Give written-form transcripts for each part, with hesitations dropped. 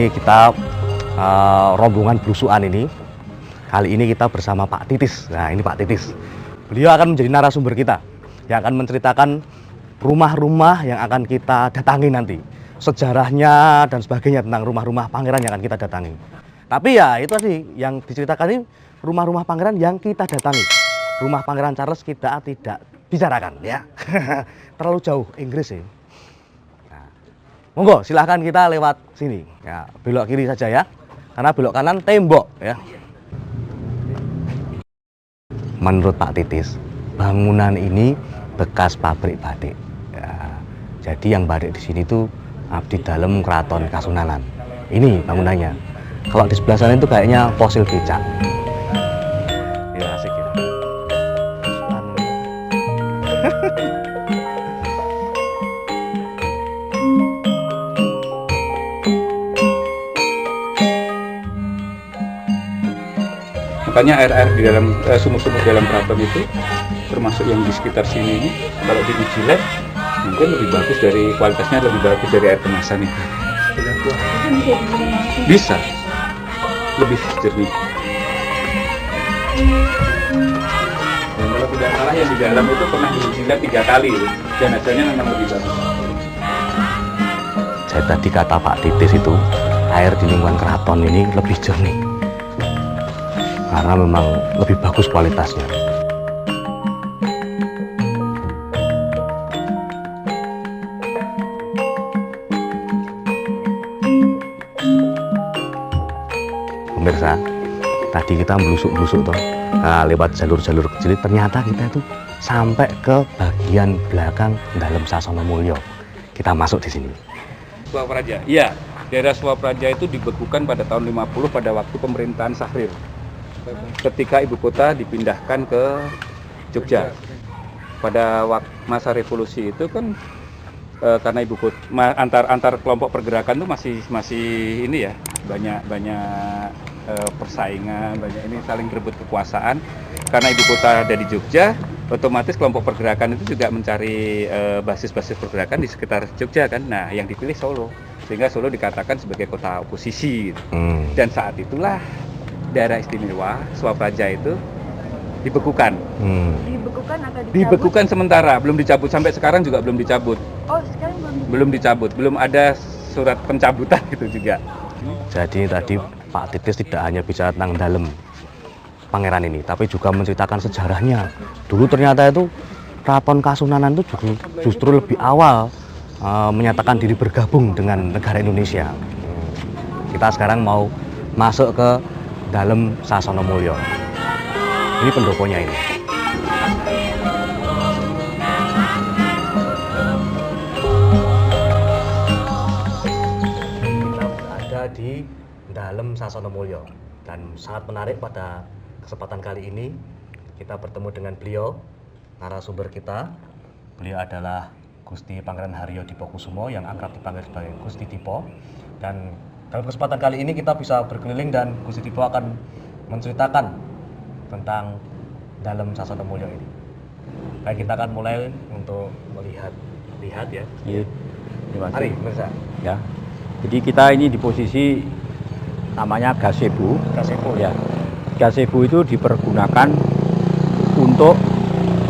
ini kita rombongan belusuan ini. Kali ini kita bersama Pak Titis. Nah, ini Pak Titis. Beliau akan menjadi narasumber kita yang akan menceritakan rumah-rumah yang akan kita datangi nanti, sejarahnya dan sebagainya tentang rumah-rumah pangeran yang akan kita datangi. Tapi ya itu tadi yang diceritakan ini rumah-rumah pangeran yang kita datangi. Rumah Pangeran Charles kita tidak bicarakan ya. Terlalu jauh Inggris sih. Nah, monggo silahkan kita lewat sini. Ya, belok kiri saja ya. Karena belok kanan tembok ya. Menurut Pak Titis, bangunan ini bekas pabrik batik. Ya, jadi yang batik di sini tuh abdi dalam Keraton Kasunanan. Ini bangunannya. Kalau di sebelah sana itu kayaknya fosil becak. Ya asik ya. Makanya air-air di dalam sumur-sumur dalam keraton itu, termasuk yang di sekitar sini ini, kalau diuji lab mungkin lebih bagus dari kualitasnya, lebih bagus dari air kemasan itu. Bisa lebih jernih. Dan kalau tidak salah yang di dalam itu pernah diuji lab 3 kali dan hasilnya memang lebih bagus. Saya tadi kata Pak Titis itu air di lingkungan keraton ini lebih jernih karena memang lebih bagus kualitasnya. Pemirsa, tadi kita melusuk-melusuk toh, nah, lewat jalur-jalur kecil, ternyata kita itu sampai ke bagian belakang dalam Sasana Mulya. Kita masuk di sini. Suwapraja, iya, daerah Suwapraja itu dibekukan pada tahun 50 pada waktu pemerintahan Syahrir. Ketika ibu kota dipindahkan ke Jogja. Pada masa revolusi itu kan karena ibu kota antar kelompok pergerakan itu masih ini ya, banyak persaingan, banyak ini saling berebut kekuasaan. Karena ibu kota ada di Jogja, otomatis kelompok pergerakan itu juga mencari basis-basis pergerakan di sekitar Jogja kan. Nah, yang dipilih Solo, sehingga Solo dikatakan sebagai kota oposisi. Dan saat itulah daerah istimewa Suwapraja itu dibekukan. Dibekukan atau dicabut? Dibekukan sementara, belum dicabut, sampai sekarang juga belum dicabut. Oh, sekarang belum dicabut, belum ada surat pencabutan itu juga. Jadi tadi Pak Titis tidak hanya bicara tentang dalam pangeran ini, tapi juga menceritakan sejarahnya. Dulu ternyata itu Keraton Kasunanan itu justru lebih awal menyatakan diri bergabung dengan negara Indonesia. Kita sekarang mau masuk ke dalam Sasana Mulya. Ini pendoponya ini. Kita berada di dalam Sasana Mulya dan sangat menarik pada kesempatan kali ini kita bertemu dengan beliau, narasumber kita. Beliau adalah Gusti Pangeran Haryo Dipokusumo yang akrab dipanggil sebagai Gusti Dipo. Dan dalam kesempatan kali ini kita bisa berkeliling dan Gusti Dipo akan menceritakan tentang dalam Sasana Mulya ini. Baik, kita akan mulai untuk melihat ya. Iya. Mari, pemirsa. Ya. Jadi kita ini di posisi namanya gazebo. Gazebo Ya. Gazebo itu dipergunakan untuk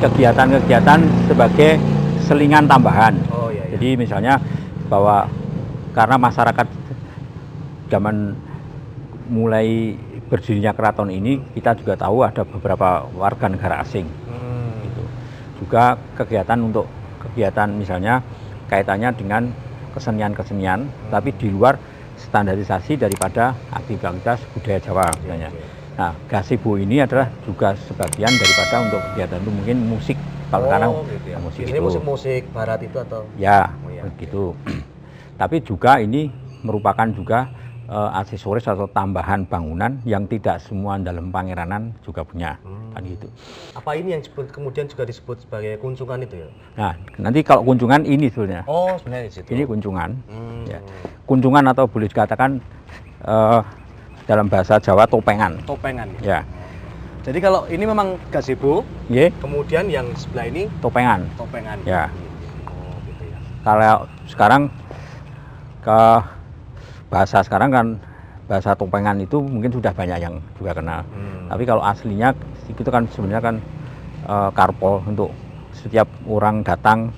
kegiatan-kegiatan sebagai selingan tambahan. Oh iya. Jadi misalnya bahwa karena masyarakat zaman mulai berdirinya keraton ini, kita juga tahu ada beberapa warga negara asing. Gitu. Juga kegiatan misalnya kaitannya dengan kesenian-kesenian, tapi di luar standarisasi daripada aktivitas budaya Jawa misalnya. Nah, gazebo ini adalah juga sebagian daripada untuk kegiatan itu, mungkin musik kalau sekarang gitu ya. musik Ini itu. musik barat itu atau? Ya, Oh, iya. begitu. Tapi juga ini merupakan juga aksesoris atau tambahan bangunan yang tidak semua dalam pangeranan juga punya, kan gitu. Apa ini yang kemudian juga disebut sebagai kunjungan itu ya? Nah, nanti kalau kunjungan ini sebenarnya. Oh, sebenarnya di situ. Ini kunjungan. Ya. Kunjungan atau boleh dikatakan dalam bahasa Jawa topengan. Topengan. Ya. Jadi kalau ini memang gazebo, Ye, kemudian yang sebelah ini topengan. topengan. Ya. Oh, gitu ya. Kalau sekarang ke bahasa sekarang kan bahasa topengan itu mungkin sudah banyak yang juga kenal. Tapi kalau aslinya itu kan sebenarnya kan karpol untuk setiap orang datang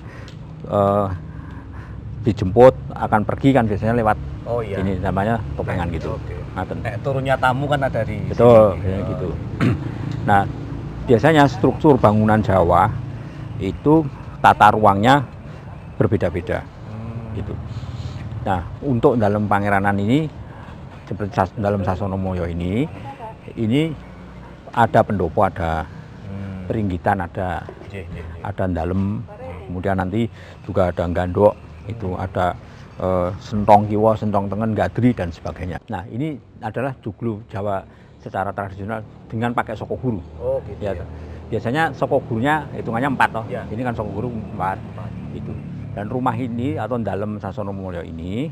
dijemput akan pergi kan biasanya lewat ini namanya topengan gitu. Ngaten. Turunnya tamu kan ada di Betul, sini. gitu. Nah, biasanya struktur bangunan Jawa itu tata ruangnya berbeda-beda, gitu. Nah, untuk dalam Pangeranan ini, seperti dalam Sasono Moyo ini ada pendopo, ada peringgitan, ada dalem, kemudian nanti juga ada gandok, itu ada sentong kiwa, sentong tengen, gadri dan sebagainya. Nah, ini adalah joglo Jawa secara tradisional dengan pakai soko guru. Oh, gitu Ya, ya. biasanya soko gurunya hitungannya 4 toh. Ya. Ini kan soko guru 4. Itu. Dan rumah ini atau dalam Sasono Mulyo ini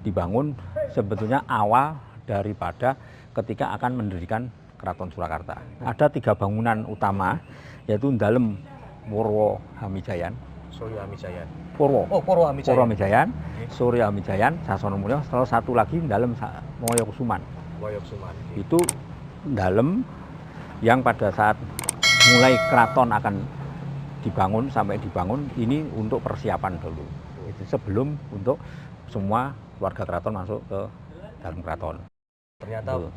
dibangun sebetulnya awal daripada ketika akan mendirikan Keraton Surakarta. Ada 3 bangunan utama, yaitu dalam Purwo Hamijayan, Surya Mijayan. Purwo, Oh, Purwo Hamijayan. Purwo Hamijayan, Surya Hamijayan, Sasono Mulyo, lalu satu lagi dalam Moyo Kusuman. Woyok Suman. Itu dalam yang pada saat mulai keraton akan dibangun sampai dibangun ini untuk persiapan dulu. Itu sebelum untuk semua warga keraton masuk ke dalam keraton. Ternyata Tuh.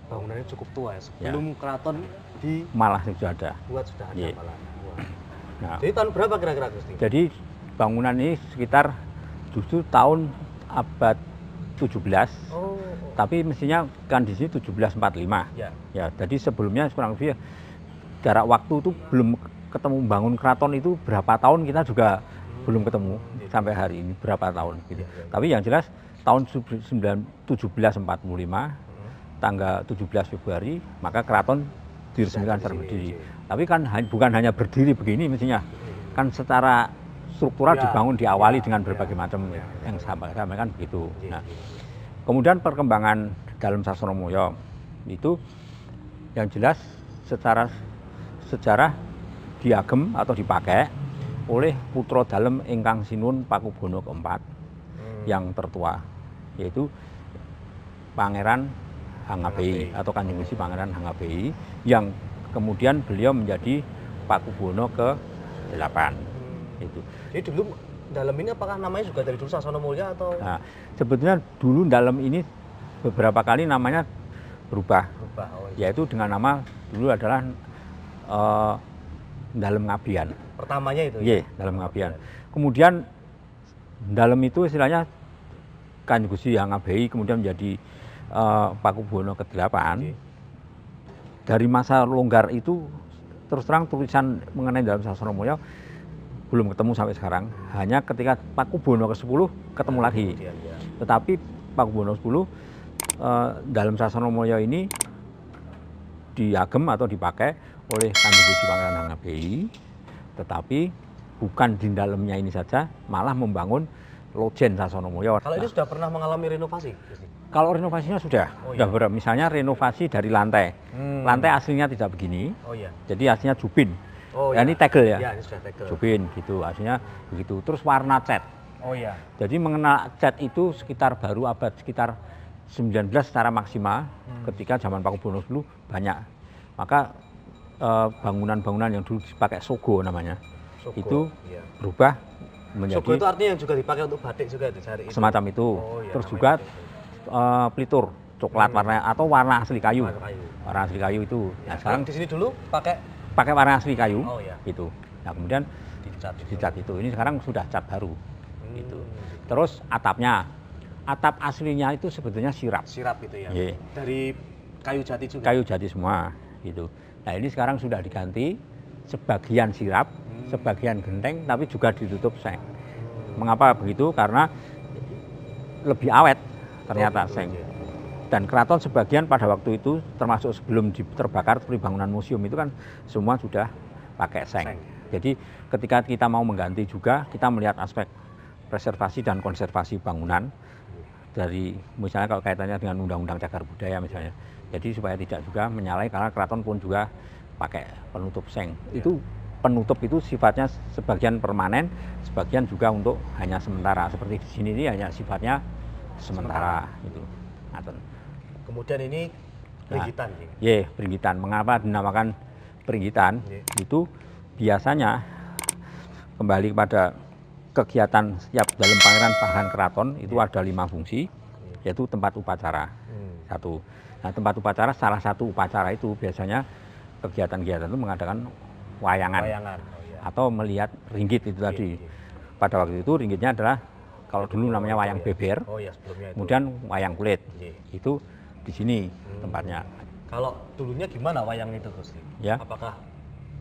bangunannya cukup tua ya. Sebelum keraton Malah sudah ada. dibuat sudah ada Iya. malah. Wah. Nah, Jadi tahun berapa kira-kira Gusti? jadi bangunan ini sekitar justru tahun abad 17. Oh, Tapi mestinya kan di sini 1745. ya. Ya, jadi sebelumnya kurang lebih jarak waktu itu belum ketemu bangun keraton itu berapa tahun kita juga belum ketemu sampai hari ini berapa tahun gitu. Tapi yang jelas tahun 1745 tanggal 17 Februari maka keraton diresmikan secara berdiri. Tapi kan bukan hanya berdiri begini mestinya. Kan secara struktural dibangun diawali dengan berbagai macam yang sama kan begitu. Nah, kemudian perkembangan dalam Sasono Mulyo itu yang jelas secara sejarah diagem atau dipakai oleh putra dalem ingkang sinun Pakubono keempat yang tertua, yaitu Pangeran Hangabei atau Kanjeng Gusti Pangeran Hangabei yang kemudian beliau menjadi Pakubono ke-8 itu. Jadi dulu dalam ini apakah namanya juga dari dulu Sasono Mulya atau Nah, sebetulnya dulu dalam ini beberapa kali namanya berubah, berubah? Oh, iya. yaitu dengan nama dulu adalah Dalem Ngabian. Pertamanya itu. Iya, Dalem Ngabian. Kemudian Dalem itu istilahnya Kanjeng Gusti Hangabei kemudian menjadi Pakubono ke-8. Dari masa longgar itu terus terang tulisan mengenai dalam Sasono Mulyo belum ketemu sampai sekarang. Hanya ketika Pakubono ke-10 ketemu lagi. Ya. Tetapi Pakubono ke-10 dalam Sasono Mulyo ini diagem atau dipakai oleh Kanjeng Gusti Pangeran Hangabei, tetapi bukan di dalamnya ini saja, malah membangun Lojen Sasono Mulyo. Kalau ini sudah pernah mengalami renovasi, Gusti? Kalau renovasinya sudah beberapa. Misalnya renovasi dari lantai. Lantai aslinya tidak begini. Oh iya. Jadi aslinya jubin. Oh Ya, iya. ini tegel ya. Ya, ini sudah tegel. Jubin gitu, aslinya begitu. Terus warna cat. Oh iya. Jadi mengenal cat itu sekitar baru abad sekitar 19 secara maksimal ketika zaman Pakubono dulu banyak. Maka bangunan-bangunan yang dulu dipakai sogo namanya Sogo, itu iya. berubah menjadi Sogo itu artinya yang juga dipakai untuk batik juga di hari itu. semacam itu. Oh, iya, Terus namanya juga itu. pelitur coklat warna atau warna asli kayu. Warna kayu. Warna asli kayu itu. Nah, sekarang di sini dulu pakai pakai warna asli kayu. Oh, iya. Gitu. Nah, kemudian dicat itu. Ini sekarang sudah cat baru. Gitu. Terus atapnya. Atap aslinya itu sebetulnya sirap. sirap itu ya. Iya. Dari kayu jati juga. Kayu jati semua gitu. Nah, ini sekarang sudah diganti sebagian sirap, sebagian genteng tapi juga ditutup seng. Mengapa begitu? Karena lebih awet ternyata seng. Dan keraton sebagian pada waktu itu termasuk sebelum terbakar seperti bangunan museum itu kan semua sudah pakai seng. Jadi ketika kita mau mengganti juga kita melihat aspek preservasi dan konservasi bangunan dari misalnya kalau kaitannya dengan undang-undang cagar budaya misalnya. Jadi supaya tidak juga menyalahi karena keraton pun juga pakai penutup seng. Itu penutup itu sifatnya sebagian permanen, sebagian juga untuk hanya sementara. Seperti di sini ini hanya sifatnya sementara itu. Ngaten. Kemudian ini peringgitan nih. Ye, peringgitan. Mengapa dinamakan peringgitan? Itu biasanya kembali kepada kegiatan setiap dalam pangeran Pahan Keraton itu ada 5 fungsi, yaitu tempat upacara. Satu. Nah, tempat upacara, salah satu upacara itu biasanya kegiatan-kegiatan itu mengadakan wayangan. Atau melihat ringgit itu tadi. Pada waktu itu ringgitnya adalah kalau dulu namanya wayang beber, sebelumnya itu. kemudian wayang kulit. Itu di sini tempatnya. Kalau dulunya gimana wayang itu, Gus? Ya. Apakah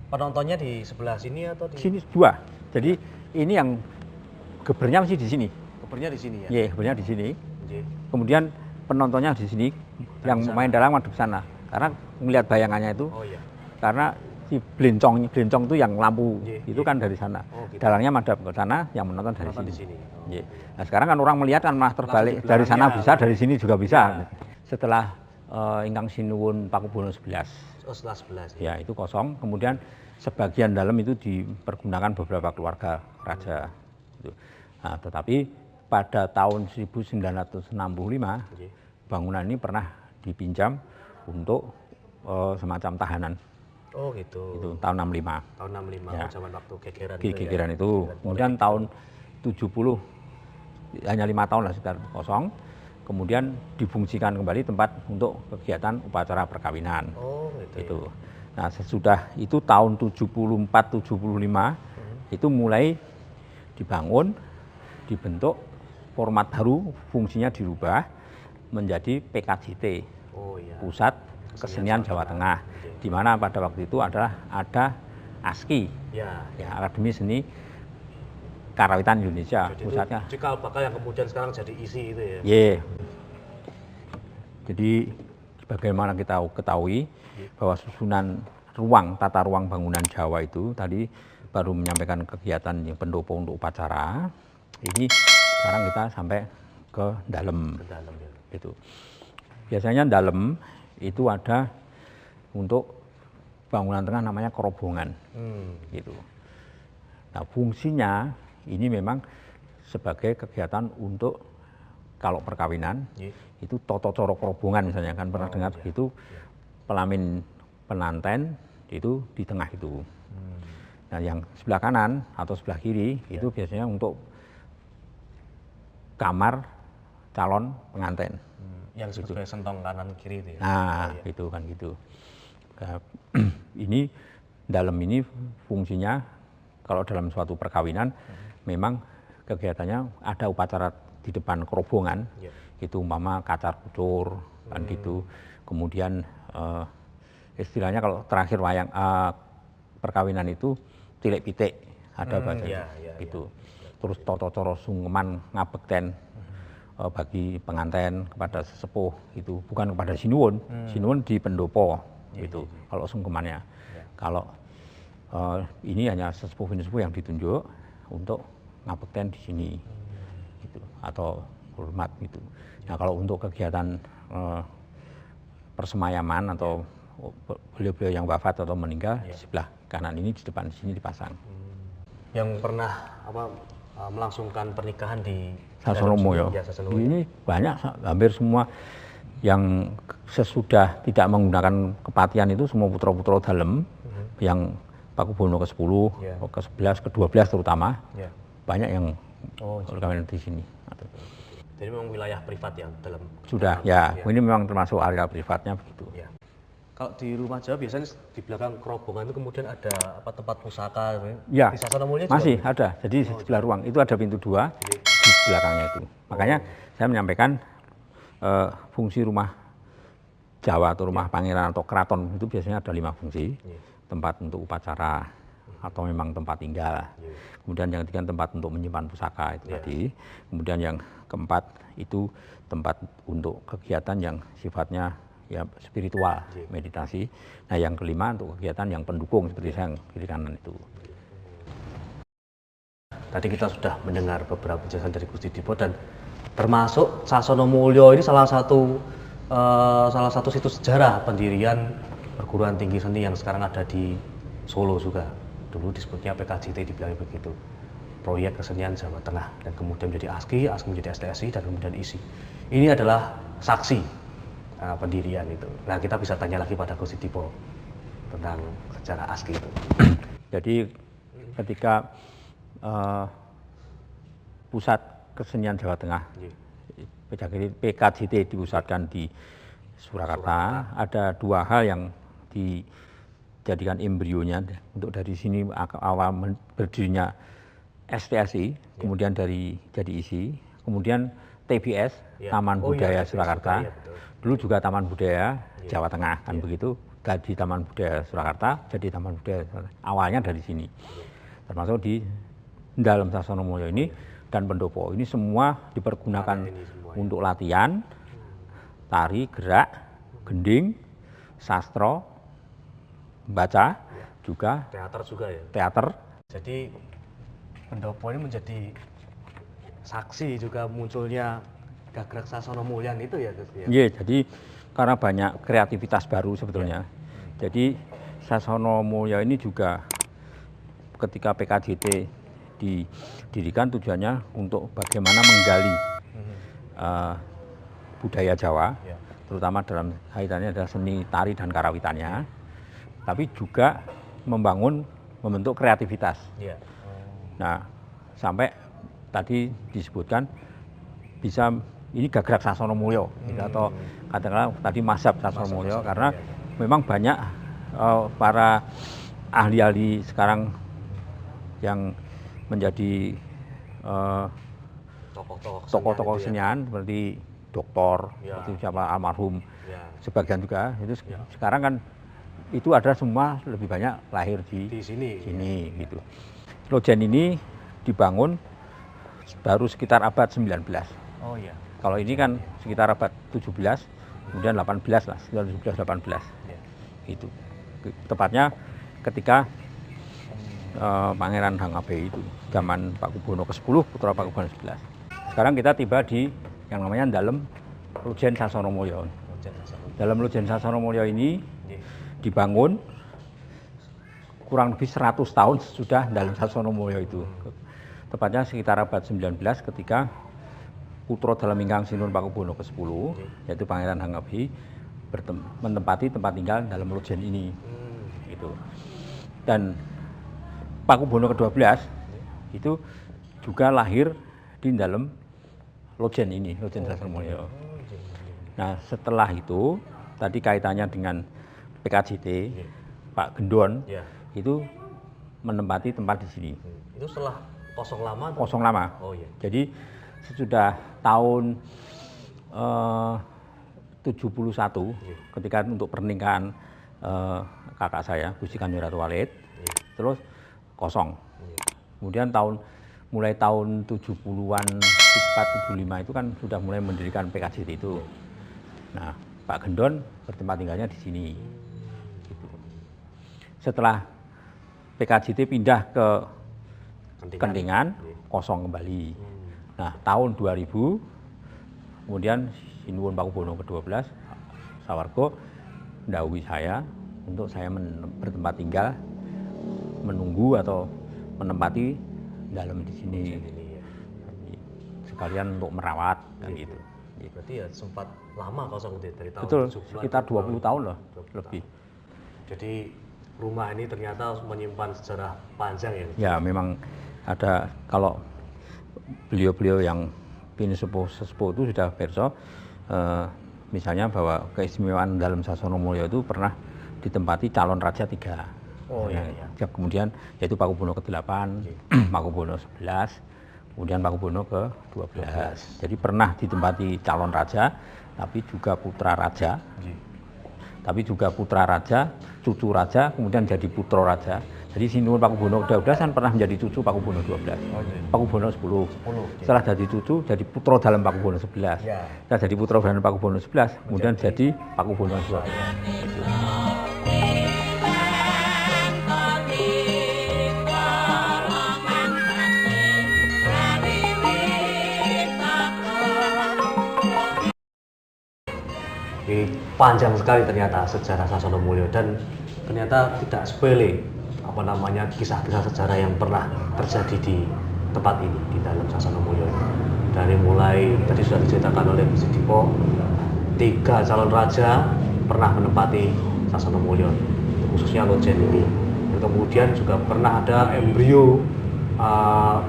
penontonnya di sebelah sini atau di Sini dua. Jadi ini yang gebernya masih di sini. Gebernya di sini ya? Iya, gebernya di sini. Nggih. Kemudian penontonnya di sini, yang main dalam madep sana. Karena melihat bayangannya itu, Oh iya. karena si blencong itu yang lampu itu Iya. kan dari sana. Oh, gitu. Dalangnya madep ke sana, yang menonton dari Penonton sini. di sini. Iya. Nah, sekarang kan orang melihat kan malah terbalik, Langsung di dari sana belakangnya. bisa, dari sini juga bisa. Iya. Setelah ingkang sinuwun Pakubono 11. Oh, setelah 11. Ya, itu kosong. Kemudian sebagian dalam itu dipergunakan beberapa keluarga raja. Gitu. Nah, tetapi pada tahun 1965 Nggih. bangunan ini pernah dipinjam untuk semacam tahanan. Oh, gitu. Itu tahun 65. Tahun 65 Ya. zaman waktu gegeran Gegeran ya. itu. Kemudian tahun 70 hanya 5 tahun lah sekitar kosong. Kemudian difungsikan kembali tempat untuk kegiatan upacara perkawinan. Oh, gitu. Itu. Nah, sesudah itu tahun 74-75 itu mulai dibangun, dibentuk format baru, fungsinya dirubah menjadi PKJT, Oh iya. Pusat Kesenian Jawa Tengah, di mana pada waktu itu adalah ada ASKI, Ya. ya, Akademi Seni Karawitan Indonesia, Jadi pusatnya. itu cikal bakal yang kemudian sekarang jadi isi itu ya. Ye. Jadi bagaimana kita ketahui bahwa susunan ruang, tata ruang bangunan Jawa itu tadi baru menyampaikan kegiatan yang pendopo untuk upacara. Ini sekarang kita sampai ke dalam. Ke dalam ya. Itu. Biasanya dalam itu ada untuk bangunan tengah namanya kerobongan. Gitu. Nah, fungsinya ini memang sebagai kegiatan untuk kalau perkawinan itu toto coro kerobongan misalnya kan pernah dengar begitu, pelamin pengantin itu di tengah itu. Nah, yang sebelah kanan atau sebelah kiri itu biasanya untuk kamar calon pengantin. Yang sebagai sentong kanan kiri itu ya. Nah, gitu kan gitu. Nah, ini dalam ini fungsinya kalau dalam suatu perkawinan memang kegiatannya ada upacara di depan kerobongan. Itu umpama kacar kucur kan gitu. Kemudian istilahnya kalau terakhir wayang perkawinan itu tilek pitik ada bacanya gitu. Terus toto coro sungkeman ngabekten bagi pengantin kepada sesepuh itu, bukan kepada sinuwun. Sinuwun di pendopo gitu. Kalau sungkemannya. Kalau ini hanya sesepuh-sesepuh yang ditunjuk untuk ngabekten di sini gitu, atau hormat gitu. Nah, kalau untuk kegiatan persemayaman atau beliau-beliau yang wafat atau meninggal di sebelah kanan ini, di depan sini dipasang. Yang pernah melangsungkan pernikahan di Sasonomo ya. Ini banyak, hampir semua yang sesudah tidak menggunakan kepatian itu semua putra-putra dalem yang Pakubono ke-10, ke-11, ke-12 terutama banyak yang berkawin di sini. Jadi memang wilayah privat yang dalam Sudah ya, ini memang termasuk area privatnya begitu. Ya. Kalau di rumah Jawa biasanya di belakang kerobongan itu kemudian ada tempat pusaka. Ya, di Sasonomulyo juga masih ada. Jadi di sebelah ruang itu ada pintu 2 di belakangnya itu. Makanya saya menyampaikan fungsi rumah Jawa atau rumah pangeran atau keraton itu biasanya ada 5 fungsi. Tempat untuk upacara atau memang tempat tinggal. Kemudian yang ketiga tempat untuk menyimpan pusaka itu tadi. Kemudian yang keempat itu tempat untuk kegiatan yang sifatnya ya spiritual, meditasi. Nah, yang kelima untuk kegiatan yang pendukung seperti saya yang kiri kanan itu. Tadi kita sudah mendengar beberapa penjelasan dari Gusti Dipo dan termasuk Sasonomulyo ini salah satu situs sejarah pendirian perguruan tinggi seni yang sekarang ada di Solo juga. Dulu disebutnya PKJT dibilangnya begitu. proyek kesenian Jawa Tengah dan kemudian menjadi ASKI, ASKI menjadi STSI dan kemudian ISI. Ini adalah saksi pendirian itu. Nah, kita bisa tanya lagi pada Gus Sidipo tentang sejarah ASKI itu. Jadi ketika pusat kesenian Jawa Tengah PKJT dipusatkan di Surakarta, ada dua hal yang dijadikan embrionya untuk dari sini awal berdirinya STSI, kemudian jadi ISI, kemudian TBS, Taman Budaya Surakarta. Dulu juga Taman Budaya Jawa Tengah, kan begitu. Dari Taman Budaya Surakarta jadi Taman Budaya awalnya dari sini, termasuk di dalam Sasono Mulyo ini dan pendopo ini semua dipergunakan untuk latihan, tari, gerak, gending, sastra, baca, juga Teater juga ya. teater. Jadi pendopo ini menjadi saksi juga munculnya Gagrag Sasono Mulyan itu ya Gus ya. Iya, jadi karena banyak kreativitas baru sebetulnya. Jadi Sasono Mulyo ini juga ketika PKJT didirikan tujuannya untuk bagaimana menggali budaya Jawa, terutama dalam kaitannya adalah seni tari dan karawitannya, tapi juga membentuk kreativitas. Nah, sampai tadi disebutkan bisa ini Gagrag Sasono Mulyo, atau katakanlah tadi Mazhab Sasono Mulyo, karena memang banyak para ahli-ahli sekarang yang menjadi tokoh-tokoh kesenian seperti doktor, seperti siapa almarhum, sebagian juga itu sekarang kan itu adalah semua lebih banyak lahir di sini gitu. Lojen ini dibangun baru sekitar abad 19. Oh iya. Kalau ini kan sekitar abad 17, kemudian 18 lah, 17-18. Gitu. Tepatnya ketika Pangeran Hanggabe itu, zaman Pakubuwono ke-10, putra Pakubuwono ke-11. Sekarang kita tiba di yang namanya dalam Lojen Sasono Mulyo. Dalam Lojen Sasono Mulyo ini dibangun kurang lebih 100 tahun sudah dalam Sasono Mulyo itu. Tepatnya sekitar abad 19 ketika putra dalam ingkang Sinun Pakubuwono ke-10, yaitu Pangeran Hanggabe menempati tempat tinggal dalam Lojen ini. Gitu. Dan Pakubuwono ke-12 itu juga lahir di dalam Lojen ini, Lojen Sasono Mulyo. Nah, setelah itu tadi kaitannya dengan PKJT, Pak Gendon itu menempati tempat di sini. Itu setelah kosong lama? Kosong lama. Oh iya. Jadi sesudah tahun 71 ketika untuk pernikahan kakak saya Gusti Kanjeng Ratu Walid, terus kosong. Kemudian mulai tahun 70-an 75 itu kan sudah mulai mendirikan PKJT itu. Nah, Pak Gendon bertempat tinggalnya di sini. Gitu. Setelah PKJT pindah ke Kentingan, kosong kembali. Nah, tahun 2000, kemudian Sinuwun Pakubuwono ke-12, Sawarga ndhawuhi saya untuk saya bertempat tinggal, menunggu atau menempati dalam di sini. Sekalian untuk merawat kan gitu. Berarti ya sempat lama kosong dari tahun. Betul, 70-an, sekitar 20 tahun loh, lebih. Jadi rumah ini ternyata menyimpan sejarah panjang ya. Ya, memang ada, kalau beliau-beliau yang pini sepuh itu sudah perso, misalnya bahwa keistimewaan dalam Sasono Mulyo itu pernah ditempati calon raja 3. Oh iya. Kemudian yaitu Pakubuwono ke-8, Pakubuwono 11, kemudian Pakubuwono ke-12. Jadi pernah ditempati calon raja, tapi juga putra raja. Tapi juga putra raja, cucu raja, kemudian jadi putra raja. Jadi Sinuwun Pakubuwono ke-12 kan pernah menjadi cucu Pakubuwono 12. Pakubuwono 10. Setelah jadi cucu, jadi putra dalam Pakubuwono 11. Setelah jadi putra dalam Pakubuwono 11, kemudian jadi Pakubuwono 12. Panjang sekali ternyata sejarah Sasono Mulyo dan ternyata tidak sepele kisah-kisah sejarah yang pernah terjadi di tempat ini di dalam Sasana Mulyo. Dari mulai tadi sudah diceritakan oleh Gusti Dipo, 3 calon raja pernah menempati Sasana Mulyo, khususnya Lojen ini. Dan kemudian juga pernah ada embrio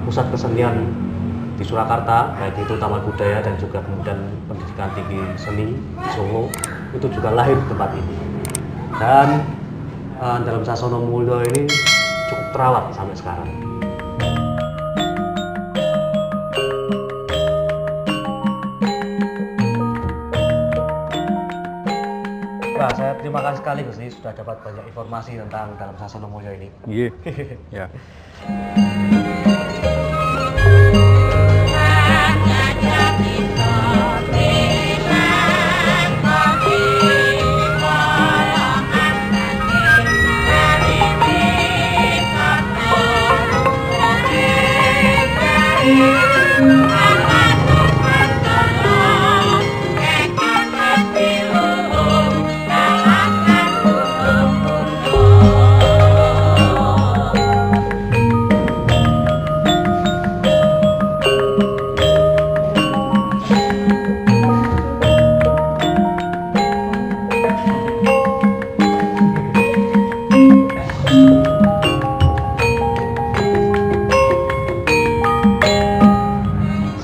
pusat kesenian di Surakarta, baik itu Taman Budaya dan juga kemudian pendidikan tinggi seni di Solo, itu juga lahir di tempat ini. Dan dalam Sasana Mulyo ini cukup terawat sampai sekarang. Wah, saya terima kasih sekali Gusti sudah dapat banyak informasi tentang dalam Sasana Mulyo ini. Iya. Ya.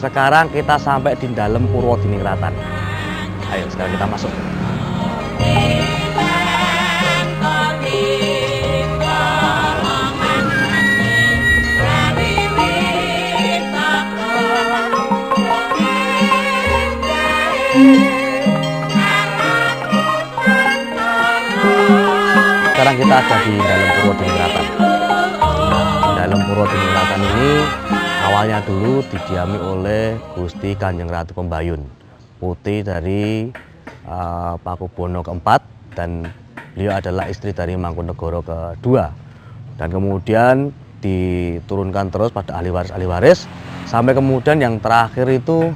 Sekarang kita sampai di dalam Purwodiningrat. Ayo sekarang kita masuk. Sekarang kita ada di dalam Purwodiningrat. Dalam Purwodiningrat ini awalnya dulu didiami oleh Gusti Kanjeng Ratu Pembayun, putri dari Pakubono keempat, dan beliau adalah istri dari Mangkunegoro kedua. Dan kemudian diturunkan terus pada ahli waris sampai kemudian yang terakhir itu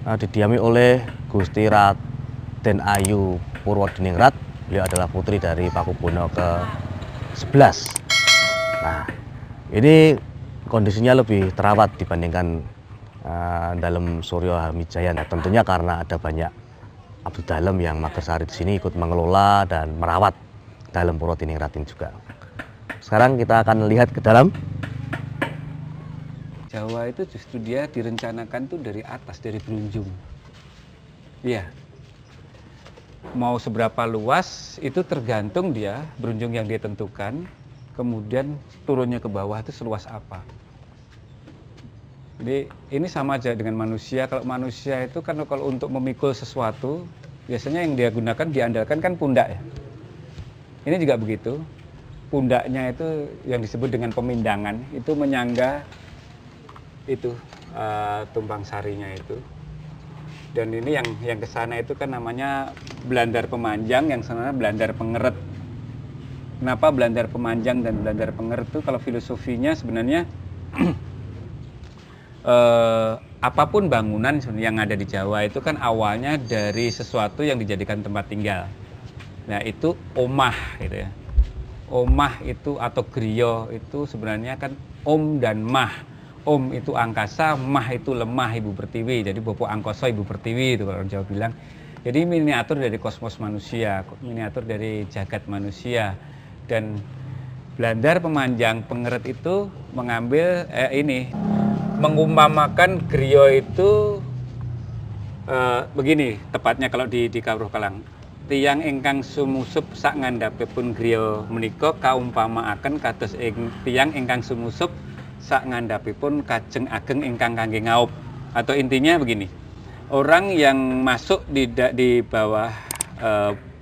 didiami oleh Gusti Raden Ayu Purwodiningrat. Beliau adalah putri dari Pakubono ke-11. Nah, ini kondisinya lebih terawat dibandingkan dalam Suryo Hamidjaya. Nah, tentunya karena ada banyak abdi dalem yang magersari di sini ikut mengelola dan merawat dalam Purwodiningrat ini juga. Sekarang kita akan lihat ke dalam. Jawa itu justru dia direncanakan tuh dari atas, dari Brunjung. Iya. Mau seberapa luas itu tergantung dia, Brunjung yang dia tentukan. Kemudian turunnya ke bawah itu seluas apa. Jadi ini sama aja dengan manusia. Kalau manusia itu kan kalau untuk memikul sesuatu, biasanya yang dia gunakan, diandalkan kan pundak ya. Ini juga begitu. Pundaknya itu yang disebut dengan pemindangan, itu menyangga itu tumpang sarinya itu. Dan ini yang ke sana itu kan namanya belandar pemanjang, yang sana belandar pengeret. Kenapa belandar pemanjang dan belandar pengeret itu? Kalau filosofinya sebenarnya apapun bangunan yang ada di Jawa itu kan awalnya dari sesuatu yang dijadikan tempat tinggal. Nah, itu omah gitu ya. Omah itu atau griya itu sebenarnya kan om dan mah. Om itu angkasa, mah itu lemah Ibu Pertiwi. Jadi Bopo Angkoso Ibu Pertiwi itu kalau orang Jawa bilang. Jadi miniatur dari kosmos manusia, miniatur dari jagat manusia. Dan belandar pemanjang pengeret itu mengambil mengumpamakan griya itu begini tepatnya kalau di Kawruh Kalang. Tiyang ingkang sumusup sak ngandhapipun griya menika kaumpamaaken kados tiyang ingkang sumusup sak ngandhapipun kajeng ageng ingkang kangge ngaup. Atau intinya begini. Orang yang masuk di bawah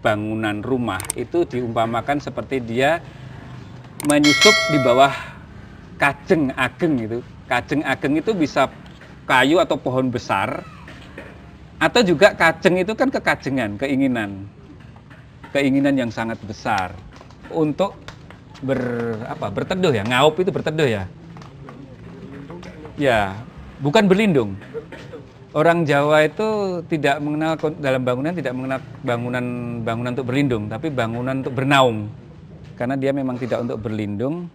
bangunan rumah itu diumpamakan seperti dia menyusup di bawah kajeng ageng gitu. Kajeng ageng itu bisa kayu atau pohon besar, atau juga kajeng itu kan kekajengan, keinginan yang sangat besar untuk berteduh ya, ngaup itu berteduh ya. Ya, bukan berlindung. Orang Jawa itu tidak mengenal dalam bangunan, tidak mengenal bangunan untuk berlindung, tapi bangunan untuk bernaung. Karena dia memang tidak untuk berlindung,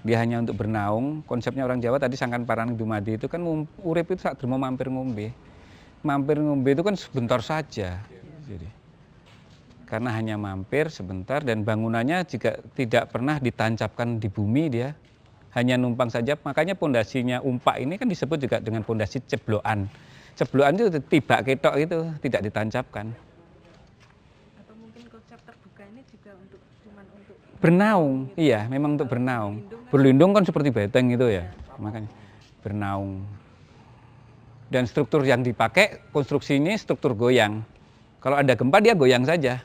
dia hanya untuk bernaung. Konsepnya orang Jawa tadi sangkan parang dumadi itu kan urip itu sak dermo mampir ngombe. Mampir ngombe itu kan sebentar saja. Jadi karena hanya mampir sebentar dan bangunannya juga tidak pernah ditancapkan di bumi, dia hanya numpang saja. Makanya pondasinya umpak ini kan disebut juga dengan pondasi ceblokan. Ceblokan itu tiba ketok itu tidak ditancapkan. Atau mungkin konsep terbuka ini juga cuman untuk Bernaung, iya, memang untuk bernaung. Berlindung kan seperti beteng itu ya, makanya bernaung. Dan struktur yang dipakai, konstruksi ini struktur goyang. Kalau ada gempa dia goyang saja.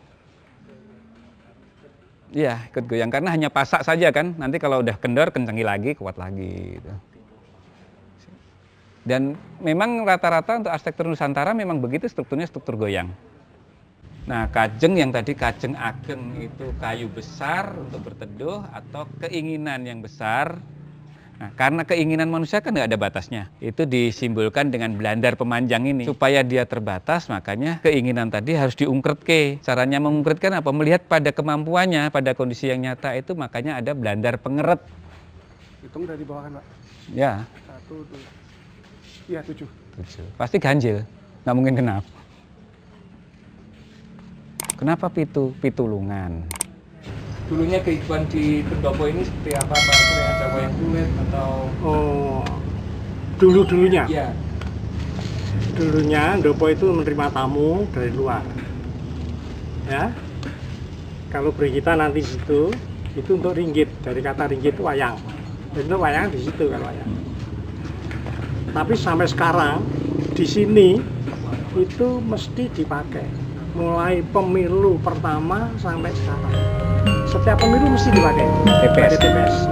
Iya, ikut goyang karena hanya pasak saja kan. Nanti kalau udah kendor, kencangi lagi, kuat lagi. Gitu. Dan memang rata-rata untuk arsitektur Nusantara memang begitu strukturnya, struktur goyang. Nah, kajeng yang tadi kajeng ageng itu kayu besar untuk berteduh atau keinginan yang besar. Nah, karena keinginan manusia kan nggak ada batasnya. Itu disimbolkan dengan belandar pemanjang ini. Supaya dia terbatas, makanya keinginan tadi harus diungkretke. Caranya mengungkretkan apa? Melihat pada kemampuannya, pada kondisi yang nyata itu, makanya ada belandar pengeret. Hitung dari bawah kan, Pak? Ya, 1, 2, iya 7. pasti ganjil, nggak mungkin genap. Kenapa pitu? Pitulungan. Dulunya kehidupan di pendopo ini seperti apa, Pak? Yang Jawa yang kulit atau? Oh, dulunya. Iya. Dulunya Ndopo itu menerima tamu dari luar. Ya. Kalau beri kita nanti di situ, itu untuk ringgit. Dari kata ringgit itu wayang. Dan itu wayang di situ kan wayang. Tapi sampai sekarang di sini itu mesti dipakai. Mulai pemilu pertama sampai sekarang. Setiap pemilu mesti dipakai TPS.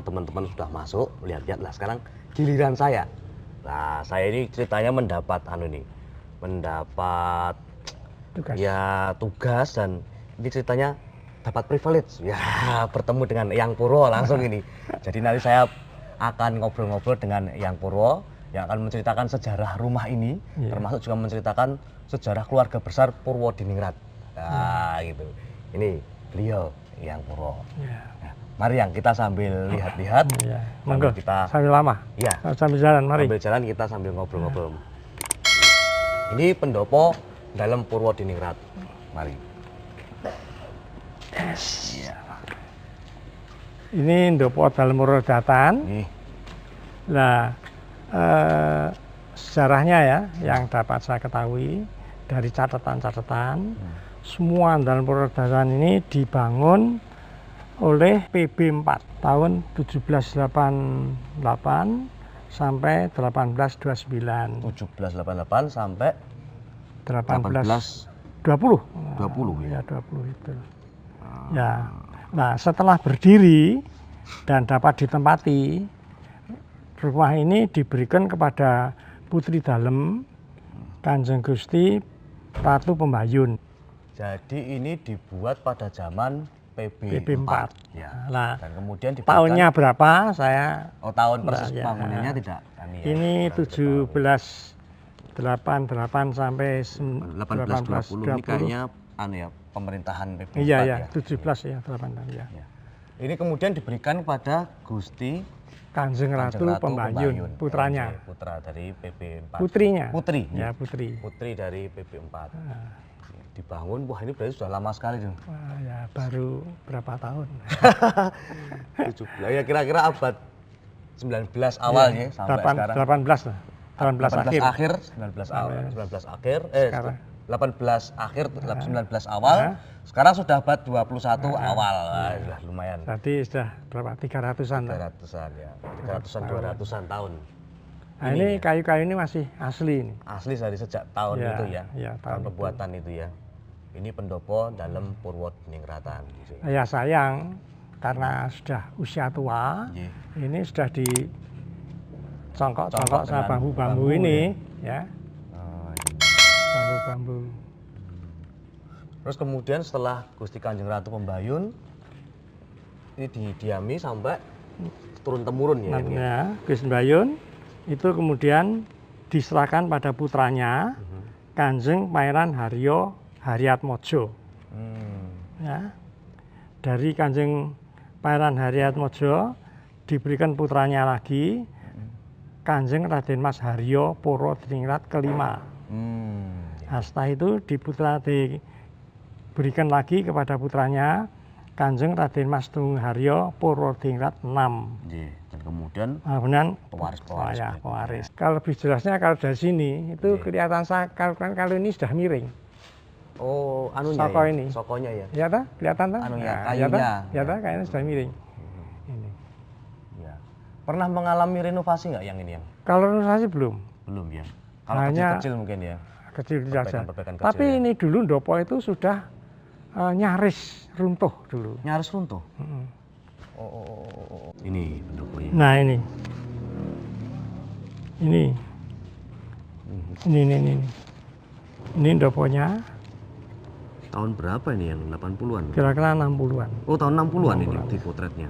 Teman-teman sudah masuk, lihat-lihat lah sekarang giliran saya. Nah, saya ini ceritanya mendapat Tugas. ya tugas dan ini ceritanya dapat privilege. Ya, bertemu dengan Eyang Purwo langsung ini. Jadi nanti saya akan ngobrol-ngobrol dengan Eyang Purwo yang akan menceritakan sejarah rumah ini, termasuk juga menceritakan sejarah keluarga besar Purwodiningrat. Nah, gitu. Ini beliau Eyang Purwo. Nah, mari yang kita sambil lihat-lihat, Monggo, kita sambil lama. Iya. Sambil jalan, mari. Sambil jalan kita sambil ngobrol-ngobrol. Ini pendopo dalam Purwodiningrat. Mari. Iya. Ini Ndopo dalam Purwodatan. Nih. Nah, sejarahnya ya, yang dapat saya ketahui dari catatan-catatan, semua dalam Purwodatan ini dibangun oleh PB 4 tahun 1788 sampai 1829. 1788 sampai 1820. 20 ya. Ya, 20 itu. Ya. Nah, setelah berdiri dan dapat ditempati, rumah ini diberikan kepada Putri Dalem Kanjeng Gusti Ratu Pembayun. Jadi ini dibuat pada zaman PB 4. Ya. Nah, Dan kemudian diberikan, tahunnya berapa saya tahun persis ya. bangunannya tidak kami ya. ini 1788 sampai 1820 ini kayaknya pemerintahan PB 4 Iya ya. 17 ya 8 ya. Ya. Ini kemudian diberikan pada Gusti Kanjeng Ratu Pembayun, putranya. Putra dari PB 4. Putrinya. Putri. Ya, putri. Putri dari PB 4. Dibangun, wah ini berarti sudah lama sekali tuh. Wah, ya baru berapa tahun. 17. Ya kira-kira abad 19 awalnya sampai sekarang. 18 lah. 18 akhir. 19 awal, 19 akhir, Sekarang. 18 akhir, 19 awal. Sekarang sudah abad 21 awal. Wah, sudah lumayan. Tadi sudah berapa? 300-an. 300-an ya. 300-an, 200-an tahun. Nah, ini kayu-kayu ini masih asli ini. Asli dari sejak tahun Ya, itu ya. ya, tahun tahun pembuatan itu ya. Ini pendopo dalam Purwodiningrat. Ya sayang karena sudah usia tua, Iya. ini sudah dicongkok-congkok Congkok sama dengan bambu-bambu bambu, ini, ya. Oh, iya. Bambu-bambu. Terus kemudian setelah Gusti Kanjeng Ratu Pembayun ini didiami sampai turun temurun ya ini. Namanya Gus Mbayun itu kemudian diserahkan pada putranya Kanjeng Pangeran Haryo Haryatmojo. Ya. Dari Kanjeng Pangeran Haryatmojo diberikan putranya lagi Kanjeng Raden Mas Haryo Purwodiningrat kelima. Nah, setelah itu diberikan lagi kepada putranya Kanjeng Raden Mas Tunggung Haryo Purwodiningrat 6. Iya. Dan kemudian Kemudian pewaris-pewaris. ya, berikutnya. pewaris. Kalau lebih jelasnya kalau dari sini itu Iya. kelihatan kalau ini sudah miring. Oh, anunya Soko ya? ini. Sokonya ya. Ya tak? Kelihatan tak? Anunya, Ya kayunya. tak? Ya Ya. tak? Kayaknya sudah miring. Ini. Ya. Pernah mengalami renovasi nggak yang ini yang? Kalau renovasi belum. Belum ya. Kalau Hanya- kecil-kecil mungkin ya. Kecil saja. Perbaikan-perbaikan kecil Tapi ya. ini dulu Ndopo itu sudah nyaris runtuh dulu. Nyaris runtuh. Mm-mm. Oh. Ini pendoponya. Nah ini. Ini. Ini. Ini Ndoponya Tahun berapa ini yang 80-an? kira-kira 60-an. Oh, tahun 60-an ini 60-an. di potretnya.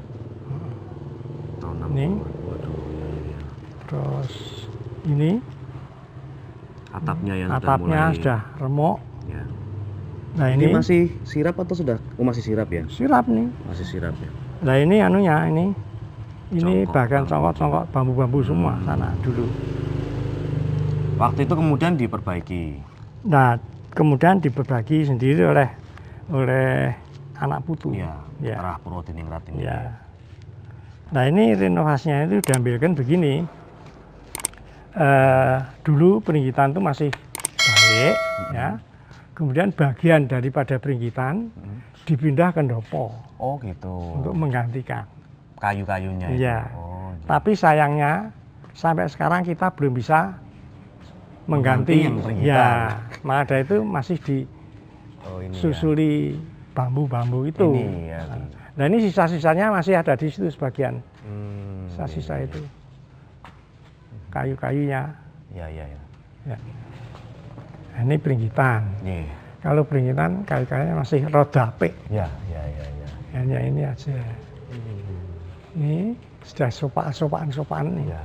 Tahun 60-an. Ini. Waduh, iya. Terus ini Atapnya yang atapnya mulai. sudah remuk. Ya. Nah Ini ini masih sirap atau sudah? Oh, masih sirap ya? sirap nih. Masih sirap ya. Nah ini anunya ini Congkok bagian bambu. congkok-congkok bambu-bambu semua sana dulu. Waktu itu kemudian diperbaiki. Nah kemudian dibagi sendiri oleh anak putu. Iya. Ya. Arah Purwodiningrat ini. Ya. Nah ini renovasinya itu diambilkan begini. Dulu Pringgitan itu masih baik, ya. Kemudian bagian daripada Pringgitan dipindah ke Ndopo Oh, gitu. untuk menggantikan. Kayu-kayunya itu. Iya. Oh, iya. Tapi sayangnya sampai sekarang kita belum bisa Mengganti mengganti. yang Pringgitan. Ya, Mada itu masih Oh, ini ya. disusuli bambu-bambu itu. Ini ya. Nah ini sisa-sisanya masih ada di situ sebagian. Sisa-sisa iya. itu. Kayu-kayunya. Iya. Ya. Nah, ini Pringgitan. Iya. Kalau Pringgitan kayu-kayunya masih rodapik. Iya. Hanya ini aja. Ini sudah sopan nih. Iya.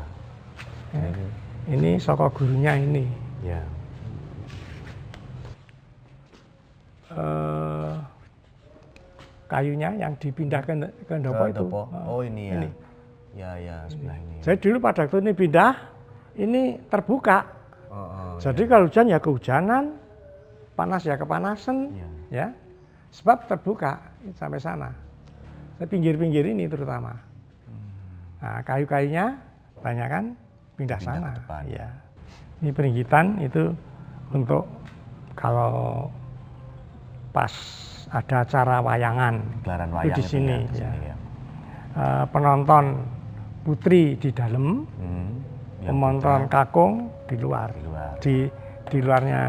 Ya. Ini soko gurunya ini. Iya. Kayunya yang dipindahkan ke Ndopo itu. Oh, ini ya. Ini. Ya, sebelah ini. Jadi dulu pada waktu ini pindah, ini terbuka. Oh, Jadi kalau hujan ya kehujanan, panas ya kepanasan, Iya. ya. Sebab terbuka sampai sana. Di pinggir-pinggir ini terutama. Nah, kayu-kayunya banyak kan pindah Pindah sana. ke depan. Ya. Ini Pringgitan itu untuk kalau pas ada acara wayangan Gelaran itu wayang di itu sini. di Ya. sini ya. Penonton putri di dalam, Yang penonton putra kakung di luar. di luar. Di luarnya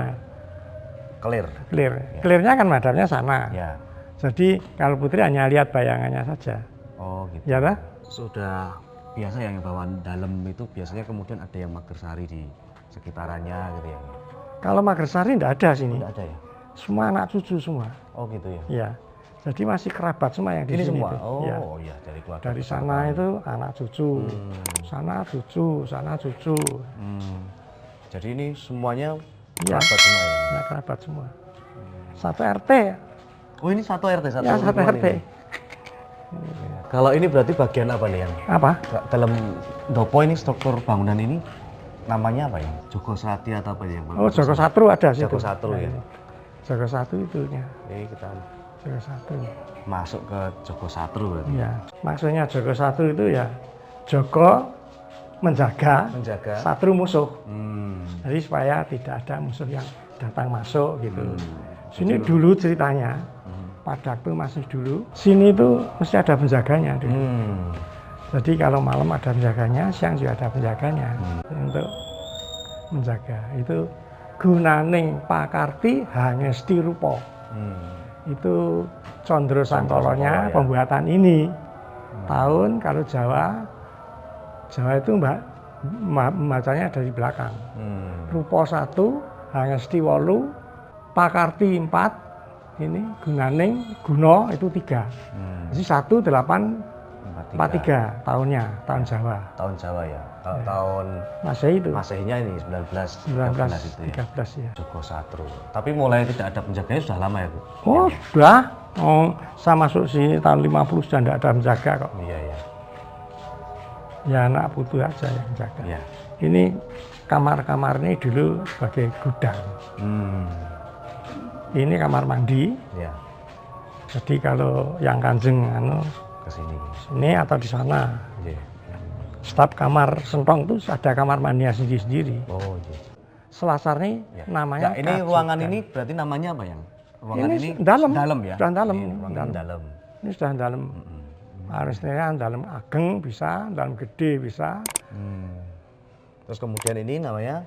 Clear. clear. Clearnya kan madhabnya sana. Ya. Jadi kalau putri hanya lihat bayangannya saja. Oh, gitu. Ya dah? Sudah biasa yang bawa dalam itu biasanya kemudian ada yang magersari di sekitarannya gitu ya. Kalau Magersari tidak ada sini. Tidak ada ya? Semua anak cucu semua. Oh, gitu ya. Ya. Jadi masih kerabat semua yang di Ini sini. semua. itu. Oh, Ya. iya dari keluarga. Dari besar. sana itu anak cucu. Sana cucu. Jadi ini semuanya Iya. kerabat semua ya. Anak kerabat semua. Satu RT. Oh, ini satu RT, satu Ya, satu lingkungan RT. ini. Kalau ini berarti bagian apa nih yang Apa? dalam Ndopo ini struktur bangunan ini namanya apa ya? Joko Srati atau apa ya? Oh, Joko Satru ada situ. Joko Satru ya. ini. Joko Satru itunya. Ini kita Joko Satru. masuk ke Joko Satru berarti. Ya, maksudnya Joko Satru itu ya Joko menjaga Menjaga. satu musuh. Hmm. Jadi supaya tidak ada musuh yang datang masuk gitu. Sini dulu ceritanya, pada waktu masih dulu, sini itu mesti ada penjaganya dulu. Jadi kalau malam ada penjaganya, siang juga ada penjaganya untuk menjaga. Itu gunaning pakarti hangesti rupa. Itu Condro Sangkolonya pembuatan ini. Tahun kalau Jawa itu membacanya dari belakang. Rupa 1, hangesti 8, pakarti 4, ini gunaning guna itu 3. Jadi 1843 tahunnya, tahun Jawa. Tahun Jawa ya. Kalau tahun Masehi itu. Masehinya ini 1913 itu ya. 13 ya. Joko Satru. Tapi mulai tidak ada penjaganya sudah lama ya, Bu? Oh, sudah. Oh, saya masuk sini tahun 50 sudah tidak ada menjaga kok. Iya, ya. Ya anak putu aja yang jaga. Iya. Ini kamar-kamar ini dulu sebagai gudang. Ini kamar mandi. Iya. Jadi kalau yang kanjeng Ke sini. sini atau di sana, Iya. setiap kamar sentong itu ada kamar mandinya sendiri-sendiri. Oh, iya. Selasar ini Ya. namanya. Nah, ini ruangan ini berarti namanya apa yang? Ruangan Ini ini dalam. Dalam ya. Sudah dalam. Ini ruangan dalam. Ini sudah dalam. Harusnya dalam ageng bisa, dalam gede bisa. Terus kemudian ini namanya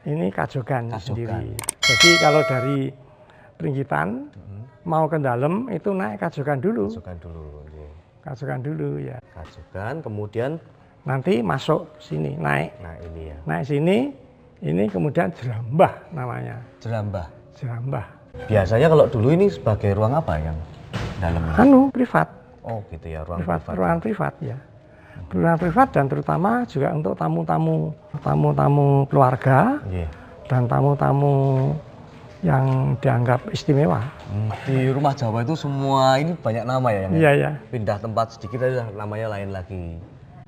Ini kajogan Kajogan. sendiri. Jadi kalau dari Pringgitan mau ke dalam itu naik kajogan dulu. kajogan dulu. Iya. Kajogan dulu ya. Kajogan, kemudian Nanti masuk sini, naik. nah ini ya. Naik sini, ini kemudian jerambah namanya. Jerambah. Jerambah. Biasanya kalau dulu ini sebagai ruang apa yang dalam ini? Privat. Oh gitu ya, ruang Privat, privat. ruangan privat ya. Ruangan privat dan terutama juga untuk tamu-tamu keluarga Iya. dan tamu-tamu yang dianggap istimewa. Di rumah Jawa itu semua ini banyak nama ya yang Iya ya. pindah tempat sedikit aja namanya lain lagi.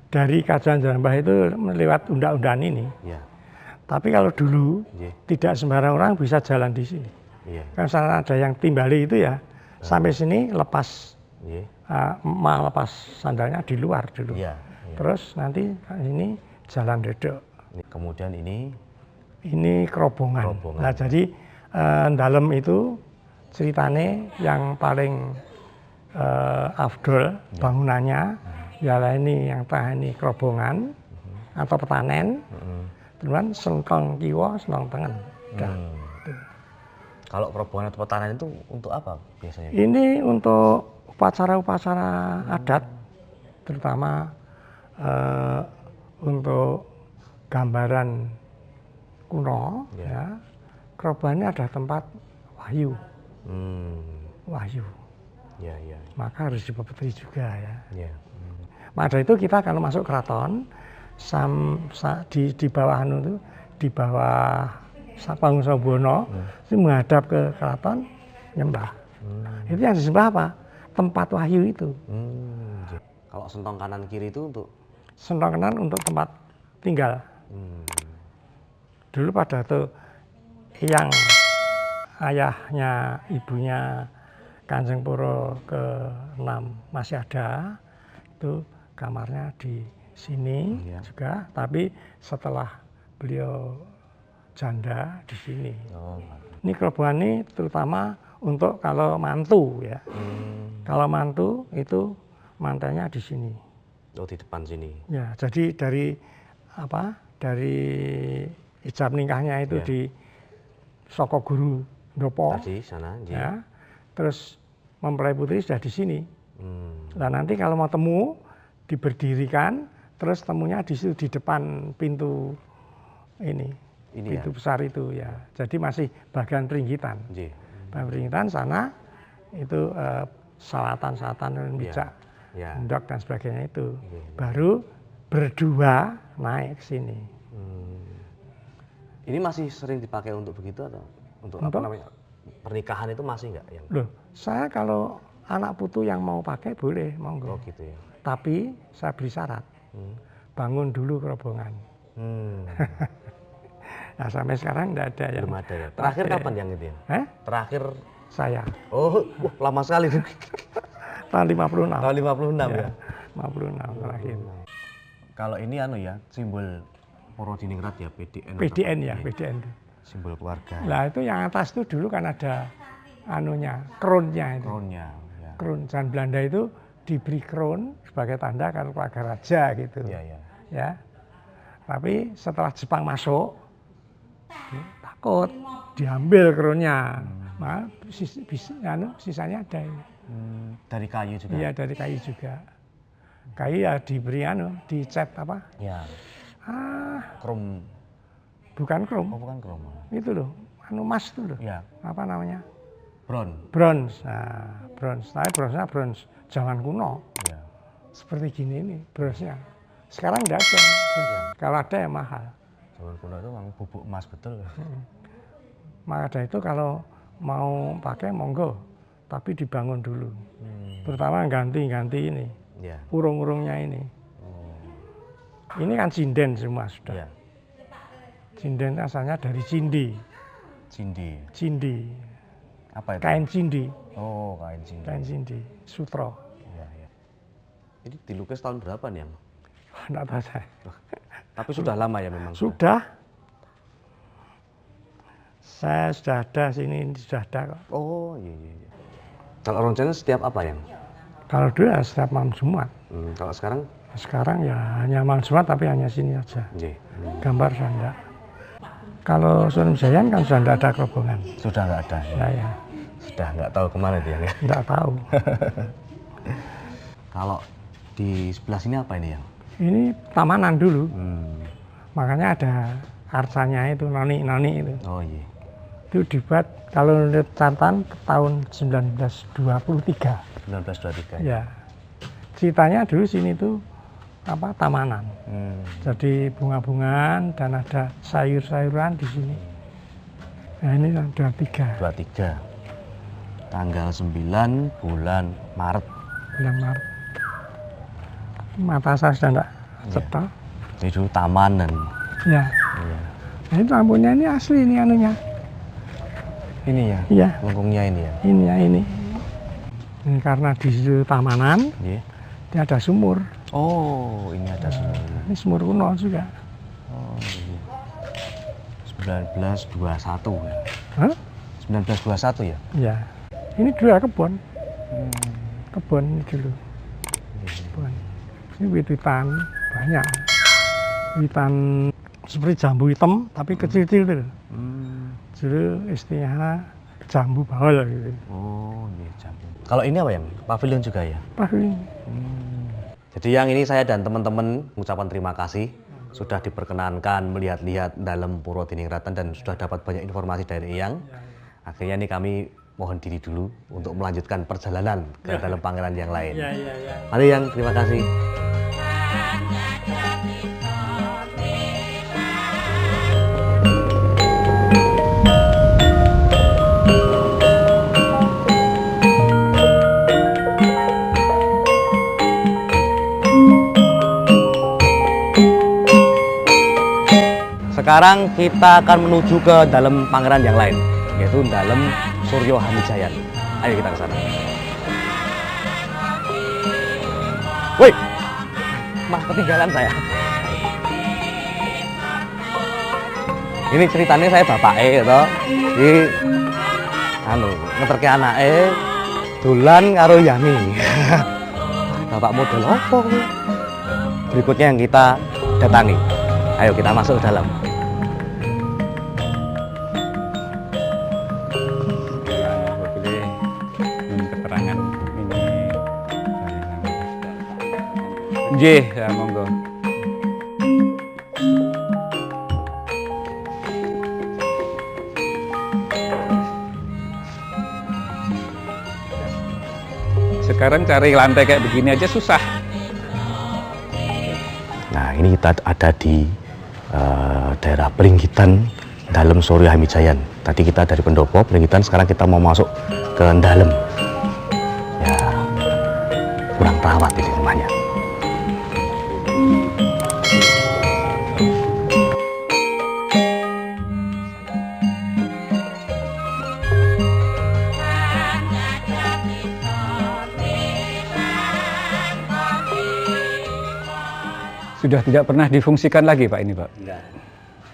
Dari kajian jerambah itu lewat undang-undang ini. Iya. Tapi kalau dulu Iya. tidak sembarang orang bisa jalan di sini. Iya. Kan sana ada yang timbali itu ya. Sampai sini lepas Iya. lepas sandalnya di luar dulu. Iya. Terus nanti ini jalan dedok. Kemudian ini Ini kerobongan. Kerobongan. Nah jadi dalam itu ceritanya yang paling afdol bangunannya ialah ini yang ini kerobongan atau petanen. Kemudian sengkong kiwa, sengkong tengen. Dah. kalau kerobongan atau petanan itu untuk apa biasanya? Ini untuk upacara-upacara adat, terutama untuk gambaran kuno, ya. Kerobongan ini ada tempat wahyu, wahyu. Ya, ya, Maka harus dipepeti juga ya. ya. Maka dari itu kita kalau masuk keraton, di bawah itu, di bawah Panggung Sabono, itu menghadap ke keraton, nyembah. Itu yang disembah apa? Tempat wahyu itu. Kalau sentong kanan kiri itu untuk Sentong kanan untuk tempat tinggal. Dulu pada itu yang ayahnya, ibunya Kanjeng Puro ke-6 masih ada, itu kamarnya di sini juga, tapi setelah beliau janda di sini. Ini kerobongan ini terutama untuk kalau mantu ya. Kalau mantu itu mantainya di sini. oh, di depan sini. Ya, jadi dari apa? Dari ijab nikahnya itu di Soko Guru Ndopo. Tadi sana, Ya. Terus mempelai putri sudah di sini. Nah, nanti kalau mau temu diberdirikan, terus temunya di situ di depan pintu ini pintu besar itu ya. Jadi masih bagian Pringgitan. Bagian Pringgitan sana itu salatan-salatan bijak, ndok dan sebagainya itu. Baru berdua naik ke sini. Ini masih sering dipakai untuk begitu atau untuk apa namanya? Pernikahan itu masih enggak yang? Loh, saya kalau anak putu yang mau pakai boleh, monggo. Oh gitu ya. Tapi saya beri syarat. Bangun dulu kerobongan. Nah, sampai sekarang enggak ada yang Belum ada ya. Terakhir kapan yang itu ya? Terakhir saya. Oh, lama sekali. Tahun 56. Tahun 56 ya. 56 terakhir. Kalau ini anu ya, simbol Purodiningrat ya, PDN. PDN ya, Iya, PDN itu. simbol keluarga. Lah itu yang atas itu dulu kan ada anunya, kronnya itu. Kronnya. Ya. Kron Zaman Belanda itu diberi kron sebagai tanda kalau keluarga raja gitu. Iya, iya. Ya. Tapi setelah Jepang masuk, takut diambil kronnya. Maka sisanya ada ini. Dari kayu juga. Iya, dari kayu juga. Kayu ya diberi dicat apa? Ya. Krom. Bukan krom. Oh, bukan krom. Itu loh, emas itu loh. Ya. Apa namanya? Bronze. Nah, bronze. Tapi bronze-nya bronze zaman kuno. Ya. Seperti gini nih bronze-nya. Sekarang enggak ada. Kalau ada ya mahal. Zaman kuno itu memang bubuk emas betul. Maka dari itu kalau mau pakai monggo, tapi dibangun dulu. Terutama ganti ini, Ya. urung-urungnya ini. Ini kan sinden semua sudah. Ya. Sinden asalnya dari cindi. Cindi. Apa itu? Kain cindi, Oh, kain cindi. kain cindi, sutro. Iya, iya. Ini dilukis tahun berapa nih, Yang? Enggak tahu saya. Tapi sudah lama ya memang. Sudah. Saya sudah ada sini, ini sudah ada kok. Oh, iya, iya, iya. Kalau roncenya setiap apa, Yang? Kalau dulu ya setiap malam Jumat. Kalau sekarang? Sekarang ya hanya malam Jumat tapi hanya sini aja. Iya. Gambar sudah enggak. Kalau Sunan Jayan kan sudah enggak ada kerobongan. Sudah nggak ada. Ya, ya. Sudah nggak tahu kemana dia. Ya? Enggak tahu. Kalau di sebelah sini apa ini, Yang? Ini tamanan dulu. Makanya ada arsanya itu, noni itu. Oh, iya. Itu dibuat kalau lihat catatan tahun 1923. 1923. Ya. Ceritanya dulu sini tuh apa tamanan. Jadi bunga-bungaan dan ada sayur-sayuran di sini. Nah ini 23. 23. Tanggal 9 bulan Maret. Bulan Maret. Mata saya sudah enggak cetak. Jadi dulu taman dan Ya. iya. Nah, itu lampunya ini asli ini anunya. Ini ya. Iya. Lengkungnya ini ya. Ini ya ini. Ini karena di situ tamanan, Iya. dia ada sumur. Oh, ini ada semua. Ini sumur kuno juga. Oh, iya. 1921 ya. Hah? 1921 ya. Ya. Ini dulu kebun. Kebun ini dulu. Kebun. Ini wit-witan banyak. Witan seperti jambu hitam tapi kecil-kecil tuh. Dulu istilahnya jambu bahol gitu. Oh, iya jambu. Kalau ini apa, Yang? Pavilion juga ya? Pavilion. Jadi yang ini saya dan teman-teman mengucapkan terima kasih sudah diperkenankan melihat-lihat dalam Purodiningrat dan sudah dapat banyak informasi dari Eyang. Akhirnya ini kami mohon diri dulu untuk melanjutkan perjalanan ke dalam pangeran yang lain. Ya. Mari Yang, terima kasih. Sekarang kita akan menuju ke dalam pangeran yang lain, yaitu dalam Suryo Hamijayan. Ayo kita ke sana. Woi, mah ketinggalan saya. Ini ceritanya saya bapake gitu. Di ngeterke anake dolan karo Yani. Bapak model apa kuwi? Berikutnya yang kita datangi. Ayo kita masuk ke dalam. Boleh keterangan ini. Nggih, ya monggo. Sekarang cari lantai kayak begini aja susah. Nah, ini kita ada di daerah Pringgitan dalam Suryo Hamijayan. Tadi kita dari pendopo Pringgitan, sekarang kita mau masuk ke dalam. Ya, kurang terawat ini rumahnya. Sudah tidak pernah difungsikan lagi Pak ini Pak? Enggak.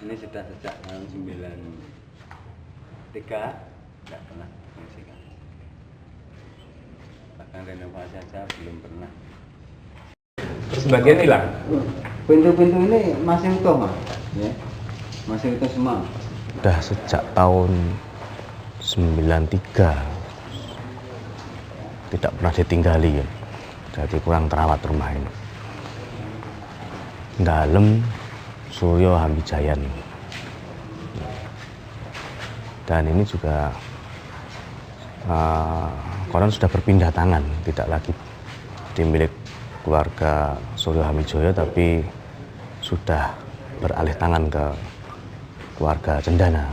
Ini sudah sejak tahun 93 enggak pernah fungsikan. Bahkan renovasi saja belum pernah. Sebagian hilang. Pintu-pintu ini masih utuh, Mas. Ya. Masih utuh semua. Udah sejak tahun 93 tidak pernah ditinggali ya. Jadi kurang terawat rumah ini. Dalem Suryo Hamijayan. Dan ini juga konon sudah berpindah tangan, tidak lagi dimiliki keluarga Suryo Hamijoyo, tapi sudah beralih tangan ke keluarga Cendana.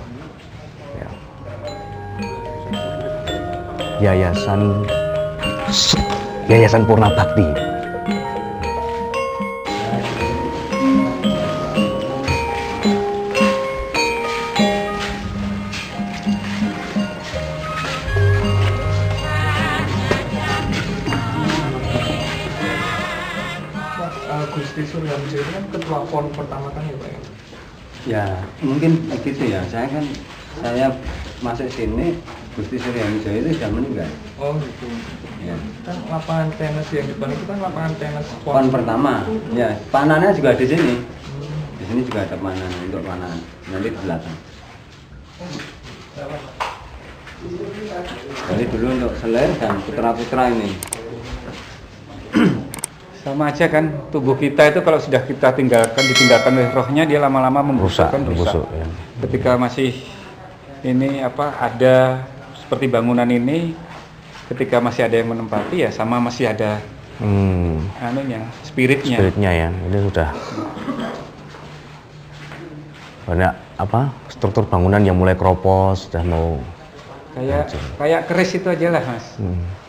Ya. Yayasan Purna Bakti. Gusti Suryo Hamijoyo ini kan ketua PON pertama kan ya Pak ya? Ya, mungkin begitu ya. Saya masuk sini Gusti Suryo Hamijoyo itu sudah meninggal. Oh gitu. Ya. Kan lapangan tenis yang depan itu kan lapangan tenis PON pertama. Ya, panannya juga di sini. Di sini juga ada panan untuk panan. Nanti di belakang. Jadi dulu untuk selir dan putra-putra ini. Sama aja kan tubuh kita itu kalau sudah kita ditinggalkan oleh rohnya, dia lama-lama membusuk kan, rusak. Ya. Ketika masih ini ada seperti bangunan ini, ketika masih ada yang menempati ya sama masih ada spiritnya Ya, ini sudah banyak struktur bangunan yang mulai keropos, sudah mau kayak keris itu aja lah Mas.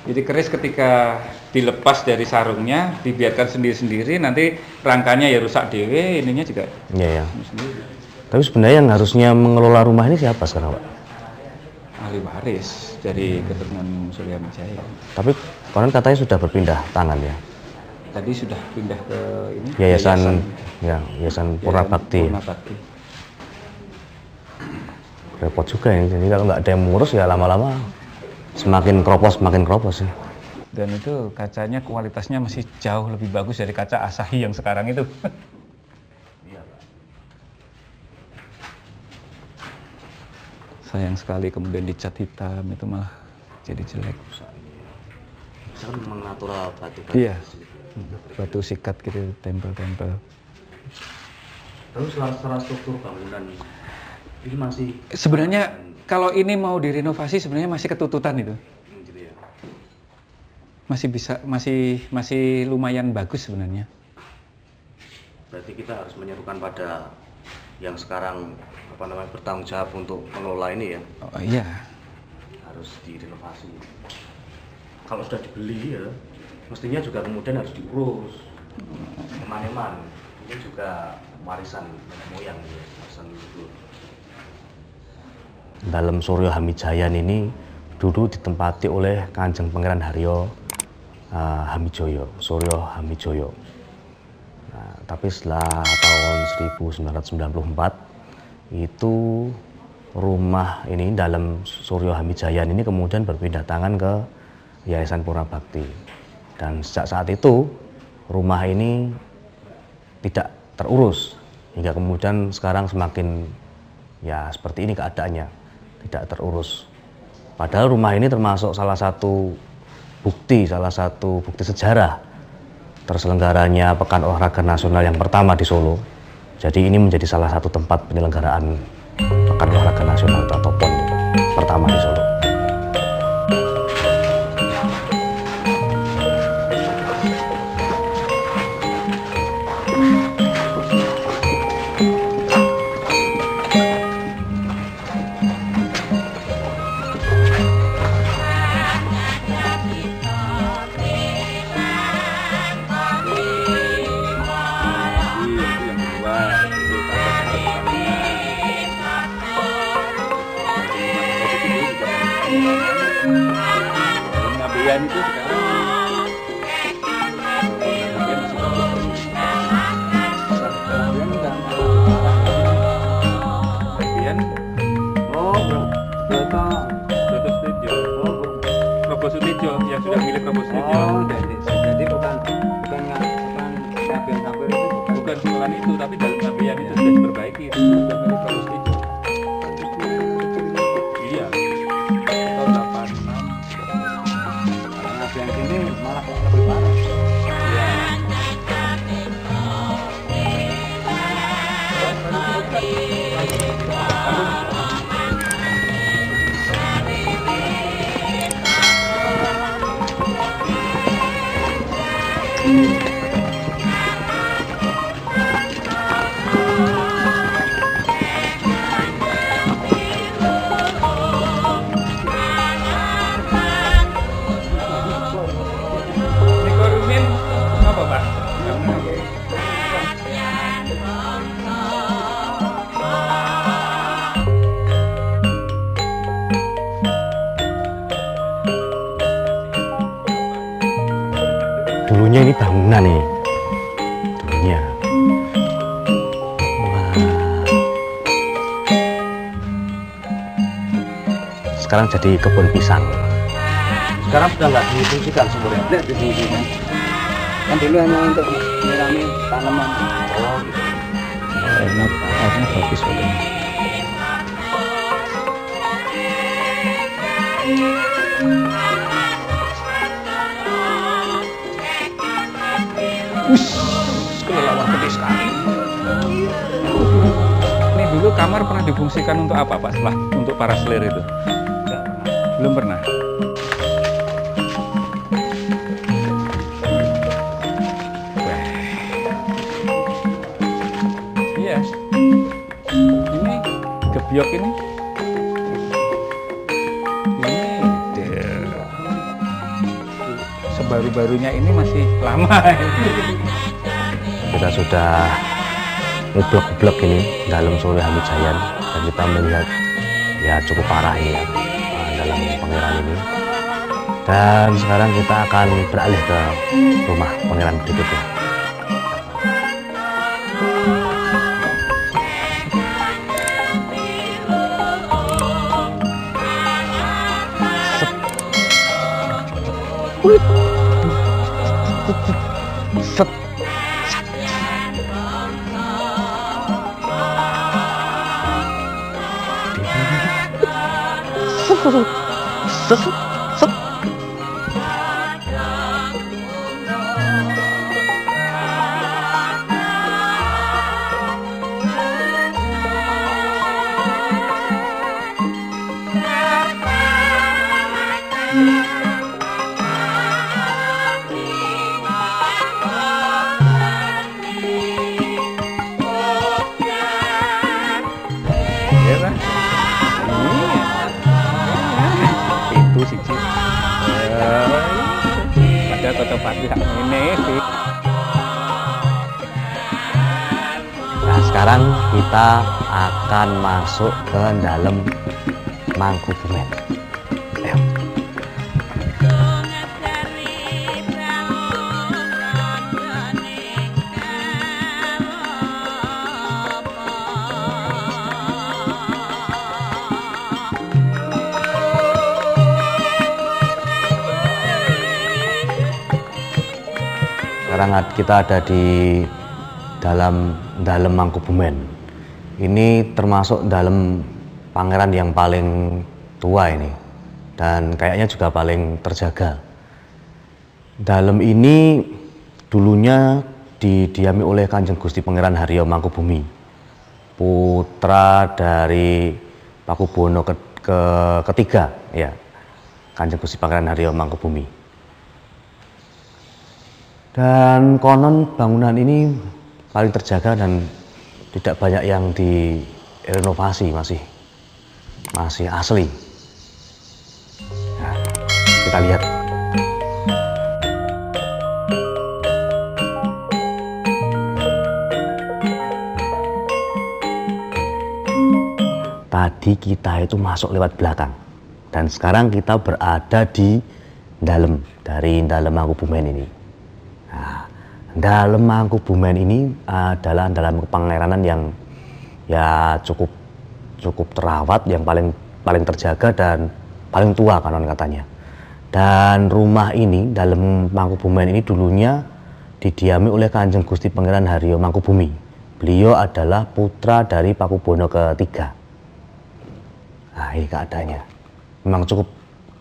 Jadi keris ketika dilepas dari sarungnya, dibiarkan sendiri-sendiri, nanti rangkanya ya rusak dewe, ininya juga. Iya ya. Tapi sebenarnya yang harusnya mengelola rumah ini siapa sekarang Pak? Ahli waris dari keturunan Suryo Hamijoyo. Tapi konon katanya sudah berpindah tangan ya. Tadi sudah pindah ke ini Yayasan Purna Bakti. Purna Bakti. Repot juga ini. Jadi kalau nggak ada yang mengurus ya lama-lama semakin keropos ya. Dan itu kacanya kualitasnya masih jauh lebih bagus dari kaca Asahi yang sekarang itu. Sayang sekali kemudian dicat hitam itu malah jadi jelek. Kan menatural batu. Iya. Batu sikat gitu, tempel-tempel. Terus secara struktur bangunan ini masih Sebenarnya kalau ini mau direnovasi sebenarnya masih ketututan itu. gitu ya. Masih lumayan bagus sebenarnya. Berarti kita harus menyerukan pada yang sekarang bertanggung jawab untuk mengelola ini ya. Oh iya. Harus direnovasi. Kalau sudah dibeli ya, mestinya juga kemudian harus diurus. Eman-eman. Ini juga warisan nenek moyang ya, warisan leluhur. Dalam Suryo Hamijayan ini dulu ditempati oleh Kanjeng Pangeran Haryo Hamijoyo, Suryo Hamijoyo. Nah, tapi setelah tahun 1994 itu rumah ini dalam Suryo Hamijayan ini kemudian berpindah tangan ke Yayasan Purna Bakti. Dan sejak saat itu rumah ini tidak terurus hingga kemudian sekarang semakin ya seperti ini keadaannya, tidak terurus. Padahal rumah ini termasuk salah satu bukti sejarah terselenggaranya Pekan Olahraga Nasional yang pertama di Solo. Jadi ini menjadi salah satu tempat penyelenggaraan Pekan Olahraga Nasional atau PON pertama di Solo. Nabian itu sekarang Nabian masih bagus. Sapian sampir itu bukan itu, tapi dalam sapian itu sudah diperbaiki, itu sudah milik Paus Tejo. Iya, tahun 86. kalau sapian sini malah lebih parah. Iya. Nikorumin apa Pak? Dulunya ini bangunan nih. Dulunya. Wah. Sekarang jadi kebun pisang. Sekarang sudah nggak difungsikan sumurnya. Tidak difungsikan. Kan dulu hanya untuk menyirami tanaman. Oh, gitu. Airnya bagus soalnya. Kelelawar gede sekali. Ini dulu kamar pernah difungsikan untuk apa Pak setelah untuk para selir itu? Belum pernah. Wah. Iya. Ini gebyok ini. Sebaru-barunya ini masih lama. Kita sudah ngeblok-blok ini dalam Surya Hamijayan dan kita melihat ya cukup parah ini ya dalam pangeran ini. Dan sekarang kita akan beralih ke rumah pangeran berikutnya. Set. Set. Set. Ya Pak. Itu sih. Ada kota-kota ini sih. Nah, sekarang kita akan masuk ke dalam Mangkubumen. Ayo. Sekarang kita ada di dalam Mangkubumen. Ini termasuk dalam pangeran yang paling tua ini dan kayaknya juga paling terjaga. Dalam ini dulunya didiami oleh Kanjeng Gusti Pangeran Haryo Mangkubumi, putra dari Pakubono ketiga, ya, Kanjeng Gusti Pangeran Haryo Mangkubumi. Dan konon bangunan ini paling terjaga dan tidak banyak yang direnovasi, masih asli. Nah, kita lihat. Tadi kita itu masuk lewat belakang dan sekarang kita berada di dalam Mangkubumen ini. Nah, dalam Mangkubumen ini adalah dalam kepangeranan yang ya cukup terawat, yang paling terjaga dan paling tua konon katanya. Dan rumah ini dalam Mangkubumen ini dulunya didiami oleh Kanjeng Gusti Pangeran Haryo Mangkubumi. Beliau adalah putra dari Pakubono ketiga. Nah, ini keadaannya. Memang cukup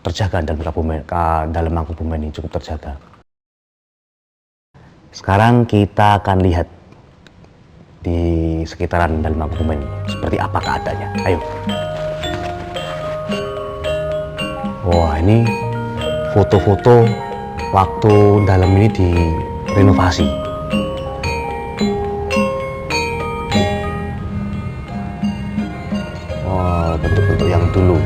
terjaga dalam Mangkubumi ini, cukup terjaga. Sekarang kita akan lihat di sekitaran dalam Mangkubumi ini seperti apa keadaannya. Ayo. Wah, ini foto-foto waktu dalam ini direnovasi. Wah, bentuk-bentuk yang dulu.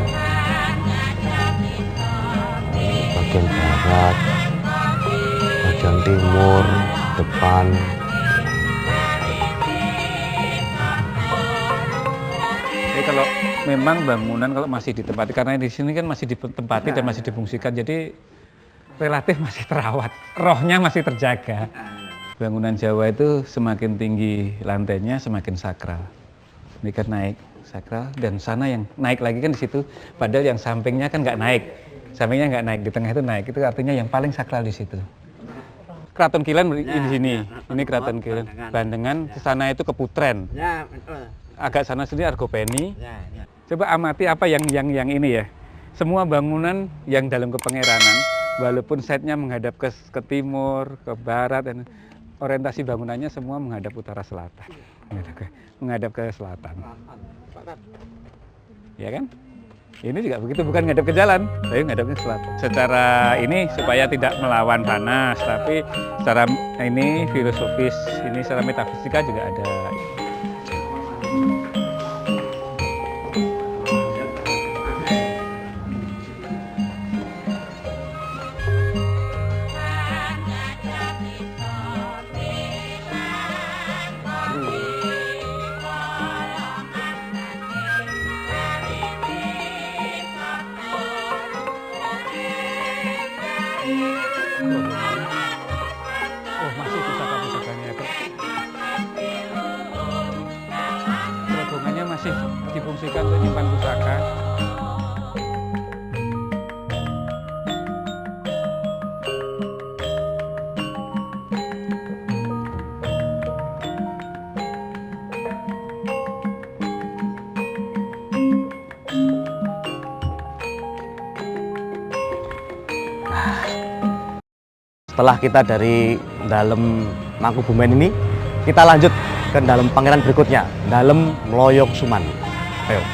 Bagian barat, bagian timur, depan. Jadi kalau memang bangunan kalau masih ditempati, karena di sini kan masih ditempati dan masih difungsikan, jadi relatif masih terawat, rohnya masih terjaga. Bangunan Jawa itu semakin tinggi lantainya semakin sakral. Ini kan naik sakral, dan sana yang naik lagi kan di situ. Padahal yang sampingnya kan nggak naik, sampingnya nggak naik, di tengah itu naik. Itu artinya yang paling sakral di situ. Keraton Kilen di sini, ini Keraton Kilen. Bandengan, ke sana itu Keputren. Ya, betul. Agak sana sendiri Argopeni. Ya, ya. Coba amati apa yang ini ya. Semua bangunan yang dalam kepengeranan, walaupun setnya menghadap ke timur, ke barat, dan orientasi bangunannya semua menghadap utara selatan. Menghadap ke selatan. Ya kan? Ini juga begitu, bukan menghadap ke jalan, tapi menghadap ke selatan. Secara ini supaya tidak melawan panas, tapi secara ini filosofis, ini secara metafisika juga ada. Oh, masih pusaka-pusakanya. Terowongannya masih difungsikan untuk nyimpan pusaka. Setelah kita dari dalam Mangkubumen ini, kita lanjut ke dalam pangeran berikutnya, dalam Mloyo Kusuman. Ayo.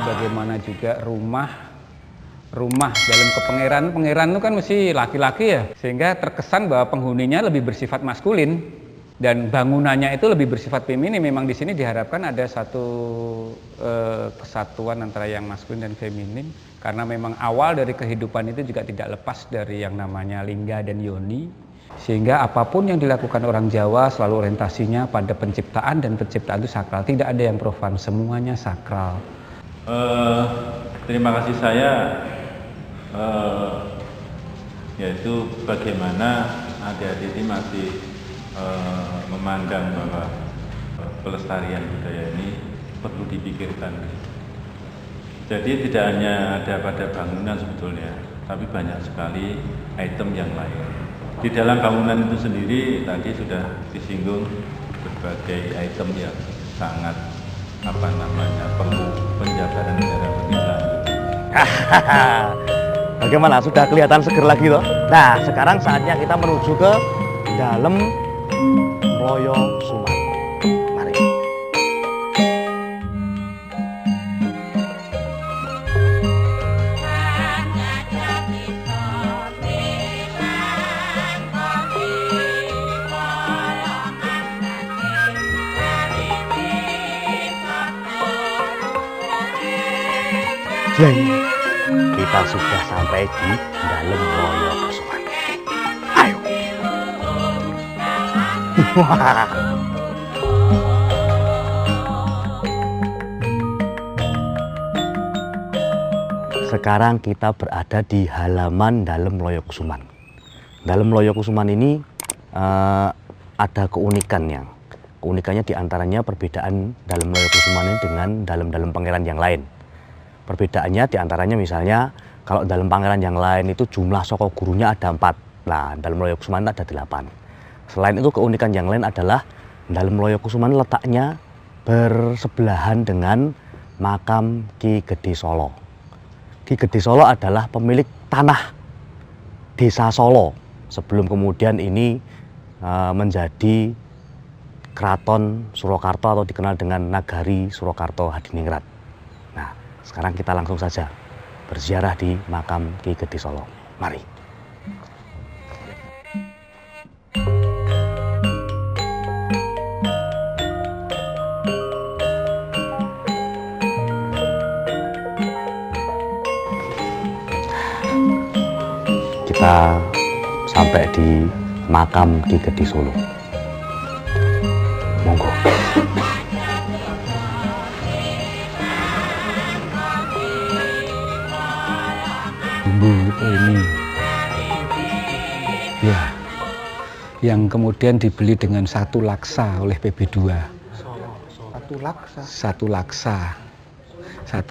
Bagaimana juga rumah dalam pangeran itu kan mesti laki-laki ya, sehingga terkesan bahwa penghuninya lebih bersifat maskulin dan bangunannya itu lebih bersifat feminim. Memang di sini diharapkan ada satu kesatuan antara yang maskulin dan feminin, karena memang awal dari kehidupan itu juga tidak lepas dari yang namanya lingga dan yoni, sehingga apapun yang dilakukan orang Jawa selalu orientasinya pada penciptaan, dan penciptaan itu sakral, tidak ada yang profan, semuanya sakral. Terima kasih saya, yaitu bagaimana adik-adik ini masih memandang bahwa pelestarian budaya ini perlu dipikirkan. Jadi tidak hanya ada pada bangunan sebetulnya, tapi banyak sekali item yang lain. Di dalam bangunan itu sendiri tadi sudah disinggung berbagai item yang sangat perlu penjagaan secara lebih lanjut. Bagaimana? Sudah kelihatan seger lagi toh? Nah, sekarang saatnya kita menuju ke dalam Mloyo Kusuman. Mari. Jeng, kita sudah sampai di dalam Mloyo Kusuman. Ayo. Sekarang kita berada di halaman Dalem Loyokusuman. Dalem Loyokusuman ini ada keunikannya. Keunikannya diantaranya perbedaan Dalem Loyokusuman ini dengan dalem-dalem pangeran yang lain. Perbedaannya diantaranya misalnya kalau Dalem pangeran yang lain itu jumlah saka gurunya ada 4. Nah, Dalem Loyokusuman ada 8. Selain itu keunikan yang lain adalah Dalem Loyokusuman letaknya bersebelahan dengan makam Ki Gede Solo. Ki Gede Solo adalah pemilik tanah Desa Solo sebelum kemudian ini menjadi Keraton Surakarta atau dikenal dengan Nagari Surakarta Hadiningrat. Nah, sekarang kita langsung saja berziarah di makam Ki Gede Solo. Mari. Kita sampai di makam Ki Gede Solo. Monggo. Bu, ini ya, yang kemudian dibeli dengan 1 laksa oleh PB2. Satu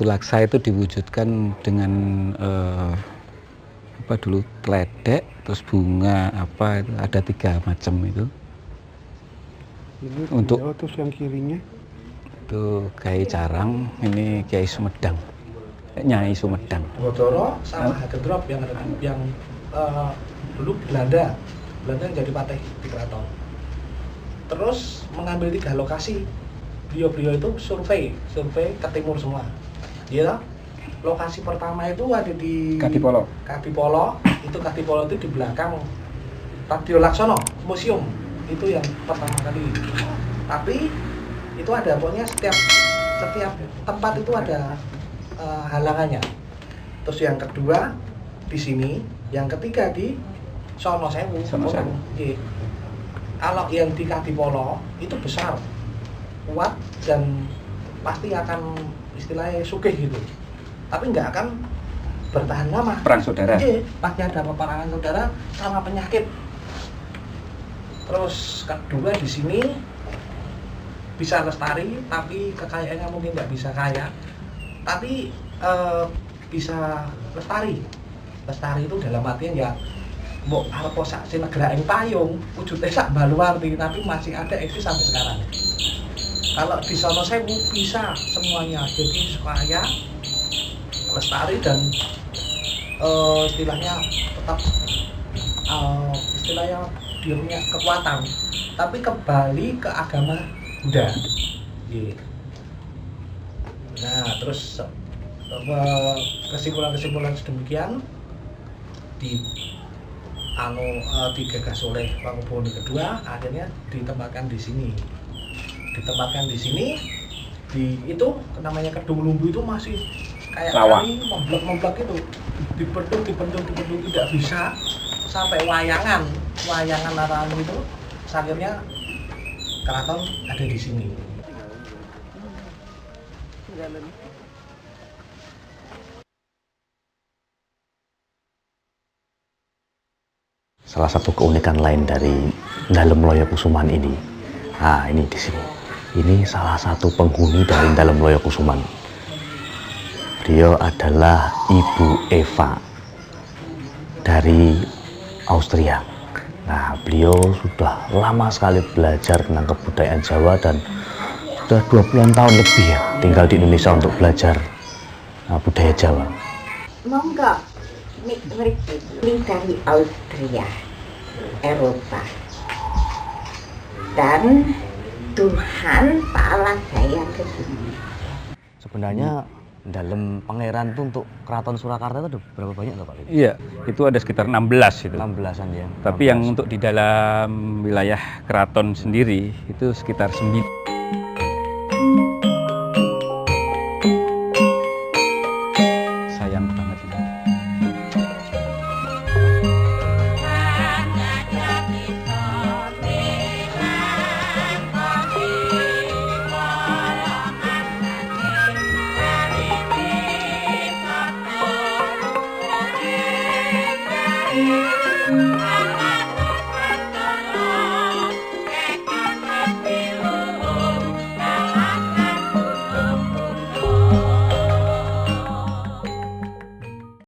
laksa itu diwujudkan dengan apa dulu, teledek, terus bunga, apa ada 3 macam itu. Ini Untuk terus yang kirinya itu Kiai Carang, ini Kiai Sumedang, Nyai Sumedang. Bodoro sama Hagedrop yang dulu Belanda yang jadi patih di keraton. Terus mengambil 3 lokasi. Beliau itu survei ke timur semua. Ya, lokasi pertama itu ada di Kadipolo. Kadipolo itu di belakang Radio Laksono Museum. Itu yang pertama kali. Tapi itu ada pokoknya setiap tempat itu ada halangannya. Terus yang kedua di sini, yang ketiga di Sono Sewu. Iya. Kalau yang di Kadipolo itu besar, kuat dan pasti akan istilahnya sugih gitu. Tapi nggak akan bertahan lama. Perang saudara. Iya, pasti ada peperangan saudara sama penyakit. Terus kedua di sini bisa lestari, tapi kekayaannya mungkin nggak bisa kaya. Tapi bisa lestari. Lestari itu dalam artian ya mbok arep sak sinegara ing payung, wujudnya sak Baluwarti, tapi masih ada eksis sampai sekarang. Kalau di Sono Sewu bisa semuanya, jadi kaya, lestari dan istilahnya tetap istilahnya dia punya kekuatan, tapi kembali ke agama Buddha. Nah, terus kesimpulan sedemikian digagas oleh Panguboni kedua, akhirnya ditempatkan di sini. Itu namanya Kedung Lumbu itu masih kayak kali memblok itu, dibendung tidak bisa sampai wayangan Naranu itu, akhirnya keraton ada di sini. Salah satu keunikan lain dari Dalem Loyokusuman ini, nah ini di sini. Ini salah satu penghuni dari Dalem Loyokusuman. Beliau adalah Ibu Eva dari Austria. Nah, beliau sudah lama sekali belajar tentang kebudayaan Jawa dan sudah 20-an tahun lebih ya tinggal di Indonesia untuk belajar budaya Jawa. Monggo, ini dari Austria, Eropa. Dan Tuhan pala saya ke sini. Sebenarnya Dalem Pangeran itu untuk Keraton Surakarta itu ada berapa banyak tuh Pak? Iya, itu ada sekitar 16 itu. 16-an ya. Tapi yang untuk di dalam wilayah keraton sendiri itu sekitar 9.